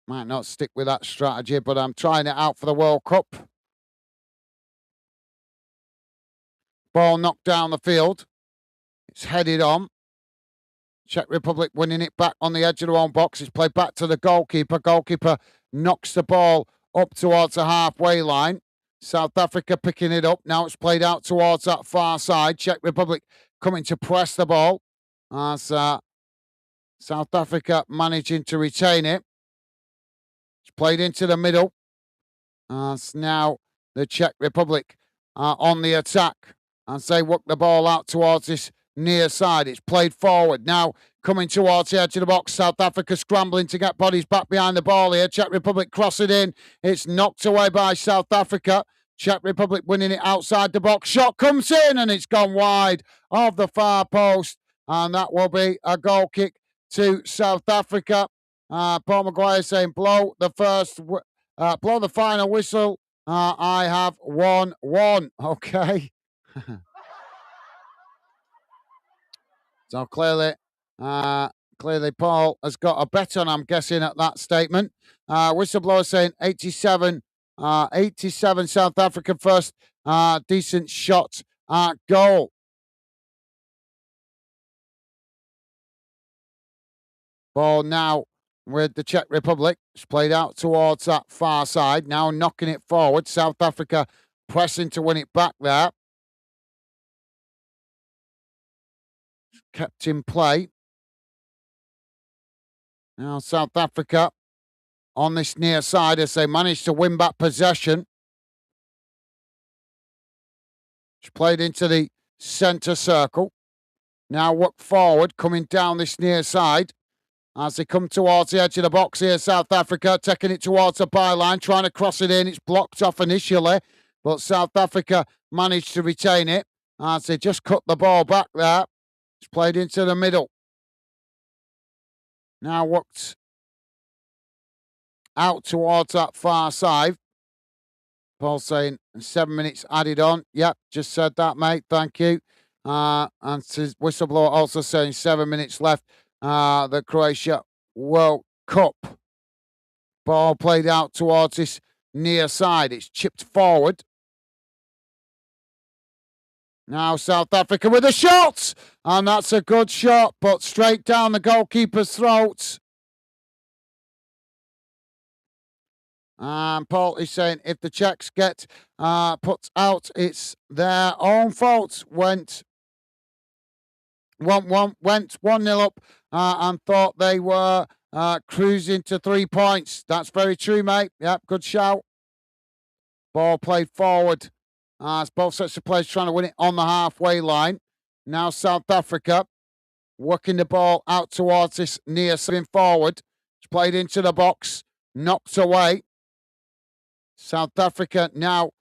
Might not stick with that strategy, but I'm trying it out for the World Cup. Ball knocked down the field. It's headed on. Czech Republic winning it back on the edge of their own box. It's played back to the goalkeeper. Goalkeeper knocks the ball up towards the halfway line. South Africa picking it up. Now it's played out towards that far side. Czech Republic coming to press the ball. As South Africa managing to retain it. It's played into the middle. As now the Czech Republic are on the attack. As they work the ball out towards this near side. It's played forward. Now coming towards the edge of the box. South Africa scrambling to get bodies back behind the ball here. Czech Republic cross it in. It's knocked away by South Africa. Czech Republic winning it outside the box. Shot comes in and it's gone wide of the far post. And that will be a goal kick to South Africa. Paul Maguire saying blow the final whistle. I have 1-1. Okay. So clearly, Paul has got a bet on, I'm guessing, at that statement. Whistleblower saying 87 South African first. Decent shot at goal. Ball now with the Czech Republic. It's played out towards that far side. Now knocking it forward. South Africa pressing to win it back there. Kept in play. Now South Africa on this near side as they manage to win back possession. It's played into the centre circle. Now work forward, coming down this near side. As they come towards the edge of the box here, South Africa taking it towards the byline, trying to cross it in. It's blocked off initially, but South Africa managed to retain it as they just cut the ball back there. It's played into the middle. Now worked out towards that far side. Paul saying 7 minutes added on. Yep, just said that, mate. Thank you. And whistleblower also saying 7 minutes left. The Croatia World Cup. Ball played out towards this near side. It's chipped forward. Now South Africa with a shot. And that's a good shot, but straight down the goalkeeper's throat. And Paul is saying if the Czechs get put out, it's their own fault. Went 1-0 up and thought they were cruising to 3 points. That's very true, mate. Yep, good shout. Ball played forward. As both sets of players trying to win it on the halfway line. Now South Africa working the ball out towards this near spin forward. It's played into the box, knocked away. South Africa now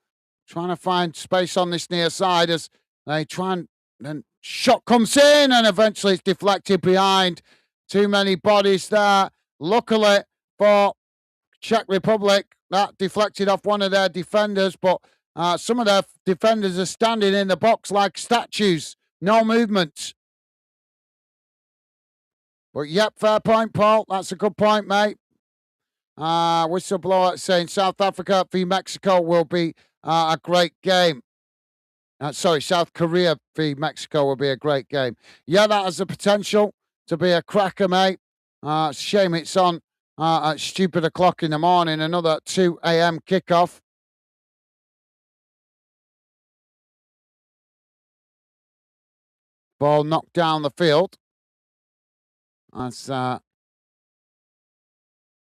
trying to find space on this near side as they try and then shot comes in and eventually it's deflected behind. Too many bodies there. Luckily for Czech Republic, that deflected off one of their defenders, but some of their defenders are standing in the box like statues. No movement. But yep, fair point, Paul. That's a good point, mate. Whistleblower saying South Africa v Mexico will be a great game. South Korea v Mexico will be a great game. Yeah, that has the potential to be a cracker, mate. Shame it's on at stupid o'clock in the morning. Another 2 a.m. kickoff. Ball knocked down the field. That's South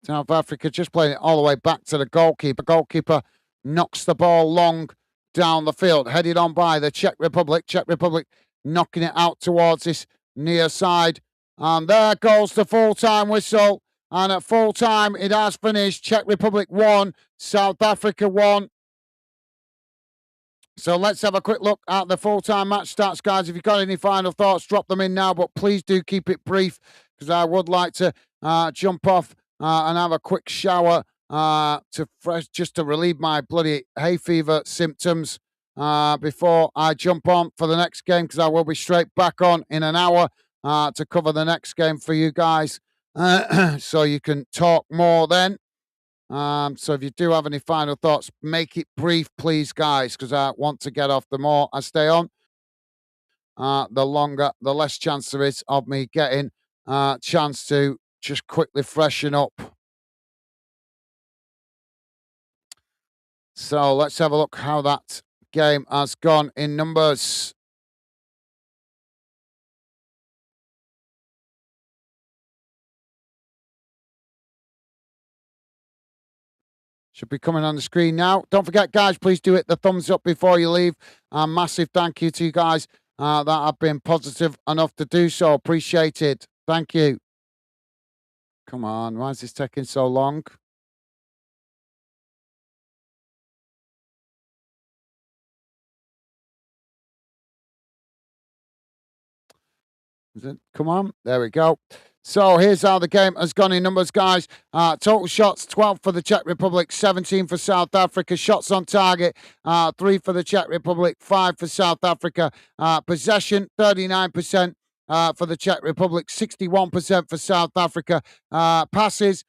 Africa just playing it all the way back to the goalkeeper. Goalkeeper knocks the ball long down the field, headed on by the Czech Republic. Czech Republic knocking it out towards this near side. And there goes the full-time whistle. And at full-time, it has finished. Czech Republic 1, South Africa 1. So let's have a quick look at the full-time match stats, guys. If you've got any final thoughts, drop them in now. But please do keep it brief because I would like to jump off and have a quick shower just to relieve my bloody hay fever symptoms before I jump on for the next game, because I will be straight back on in an hour to cover the next game for you guys, so you can talk more then. So if you do have any final thoughts, make it brief, please, guys, because I want to get off. The more I stay on, the less chance there is of me getting a chance to just quickly freshen up. So let's have a look how that game has gone in numbers. Should be coming on the screen now. Don't forget, guys, please do hit the thumbs up before you leave. Massive thank you to you guys that have been positive enough to do so. Appreciate it. Thank you. Come on, why is this taking so long? Come on, there we go. So here's how the game has gone in numbers, guys. Total shots, 12 for the Czech Republic, 17 for South Africa. Shots on target, 3 for the Czech Republic, 5 for South Africa. Possession, 39% for the Czech Republic, 61% for South Africa. Passes,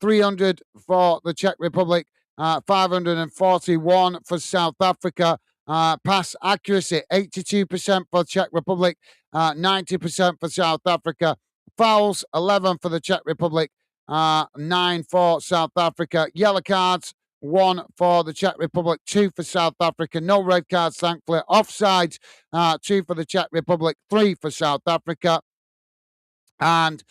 300 for the Czech Republic, 541 for South Africa. Pass accuracy, 82% for Czech Republic, 90% for South Africa. Fouls, 11 for the Czech Republic, 9 for South Africa. Yellow cards, 1 for the Czech Republic, 2 for South Africa. No red cards, thankfully. Offsides, 2 for the Czech Republic, 3 for South Africa. And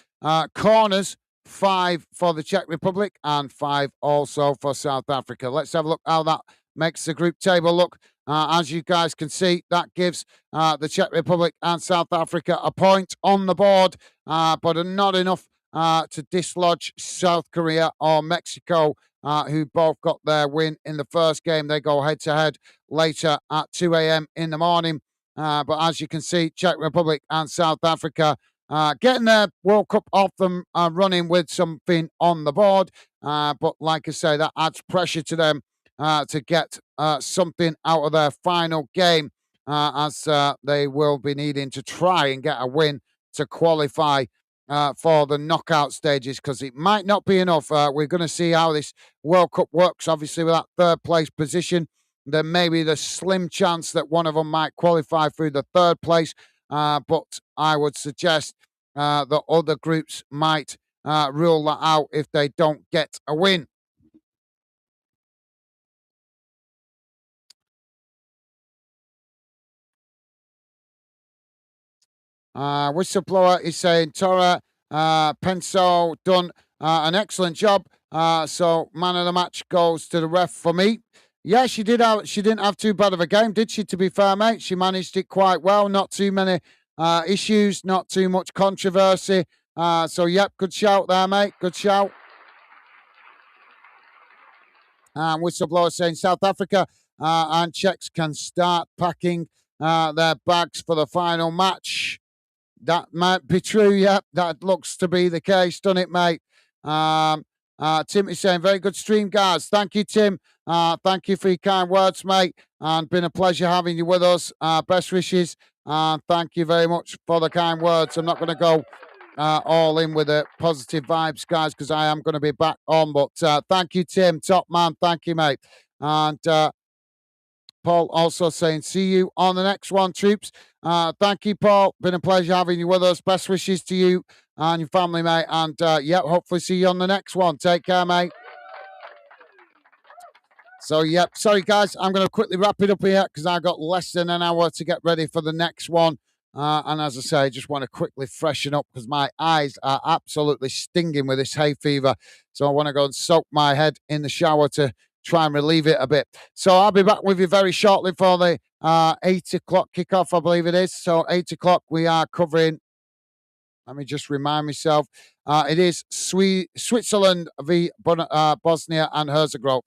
corners, 5 for the Czech Republic and 5 also for South Africa. Let's have a look how that makes the group table look. As you guys can see, that gives the Czech Republic and South Africa a point on the board, but not enough to dislodge South Korea or Mexico, who both got their win in the first game. They go head-to-head later at 2 a.m. in the morning. But as you can see, Czech Republic and South Africa getting their World Cup off them running with something on the board. But like I say, that adds pressure to them to get something out of their final game, as they will be needing to try and get a win to qualify for the knockout stages, because it might not be enough. We're going to see how this World Cup works. Obviously, with that third place position, there may be the slim chance that one of them might qualify through the third place, but I would suggest that other groups might rule that out if they don't get a win. Whistleblower is saying Tora Penso done an excellent job. So man of the match goes to the ref for me. Yeah, she didn't have too bad of a game, did she? To be fair, mate, she managed it quite well. Not too many issues, not too much controversy. So yep, good shout there, mate. Good shout. Whistleblower saying South Africa and Czechs can start packing their bags for the final match. That might be true, yeah. That looks to be the case, doesn't it, mate? Tim is saying, very good stream, guys. Thank you, Tim. Thank you for your kind words, mate. And been a pleasure having you with us. Best wishes. Thank you very much for the kind words. I'm not going to go all in with the positive vibes, guys, because I am going to be back on. But thank you, Tim. Top man. Thank you, mate. And Paul also saying, see you on the next one, troops. Thank you, Paul. Been a pleasure having you with us. Best wishes to you and your family, mate. And yeah, hopefully see you on the next one. Take care, mate. So, yep. Sorry, guys. I'm going to quickly wrap it up here because I've got less than an hour to get ready for the next one. And as I say, I just want to quickly freshen up because my eyes are absolutely stinging with this hay fever. So I want to go and soak my head in the shower to try and relieve it a bit. So I'll be back with you very shortly for the 8 o'clock kickoff, I believe it is. So 8 o'clock, we are covering. Let me just remind myself. It is Switzerland v Bosnia and Herzegovina.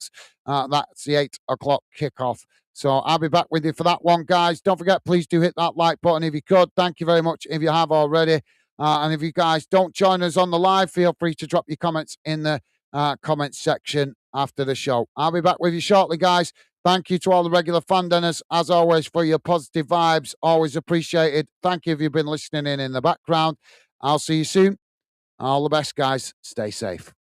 That's the 8 o'clock kickoff. So I'll be back with you for that one, guys. Don't forget, please do hit that like button if you could. Thank you very much if you have already. And if you guys don't join us on the live, feel free to drop your comments in the comments section after the show. I'll be back with you shortly, guys. Thank you to all the regular fan dinners, as always, for your positive vibes. Always appreciated. Thank you if you've been listening in the background. I'll see you soon. All the best, guys. Stay safe.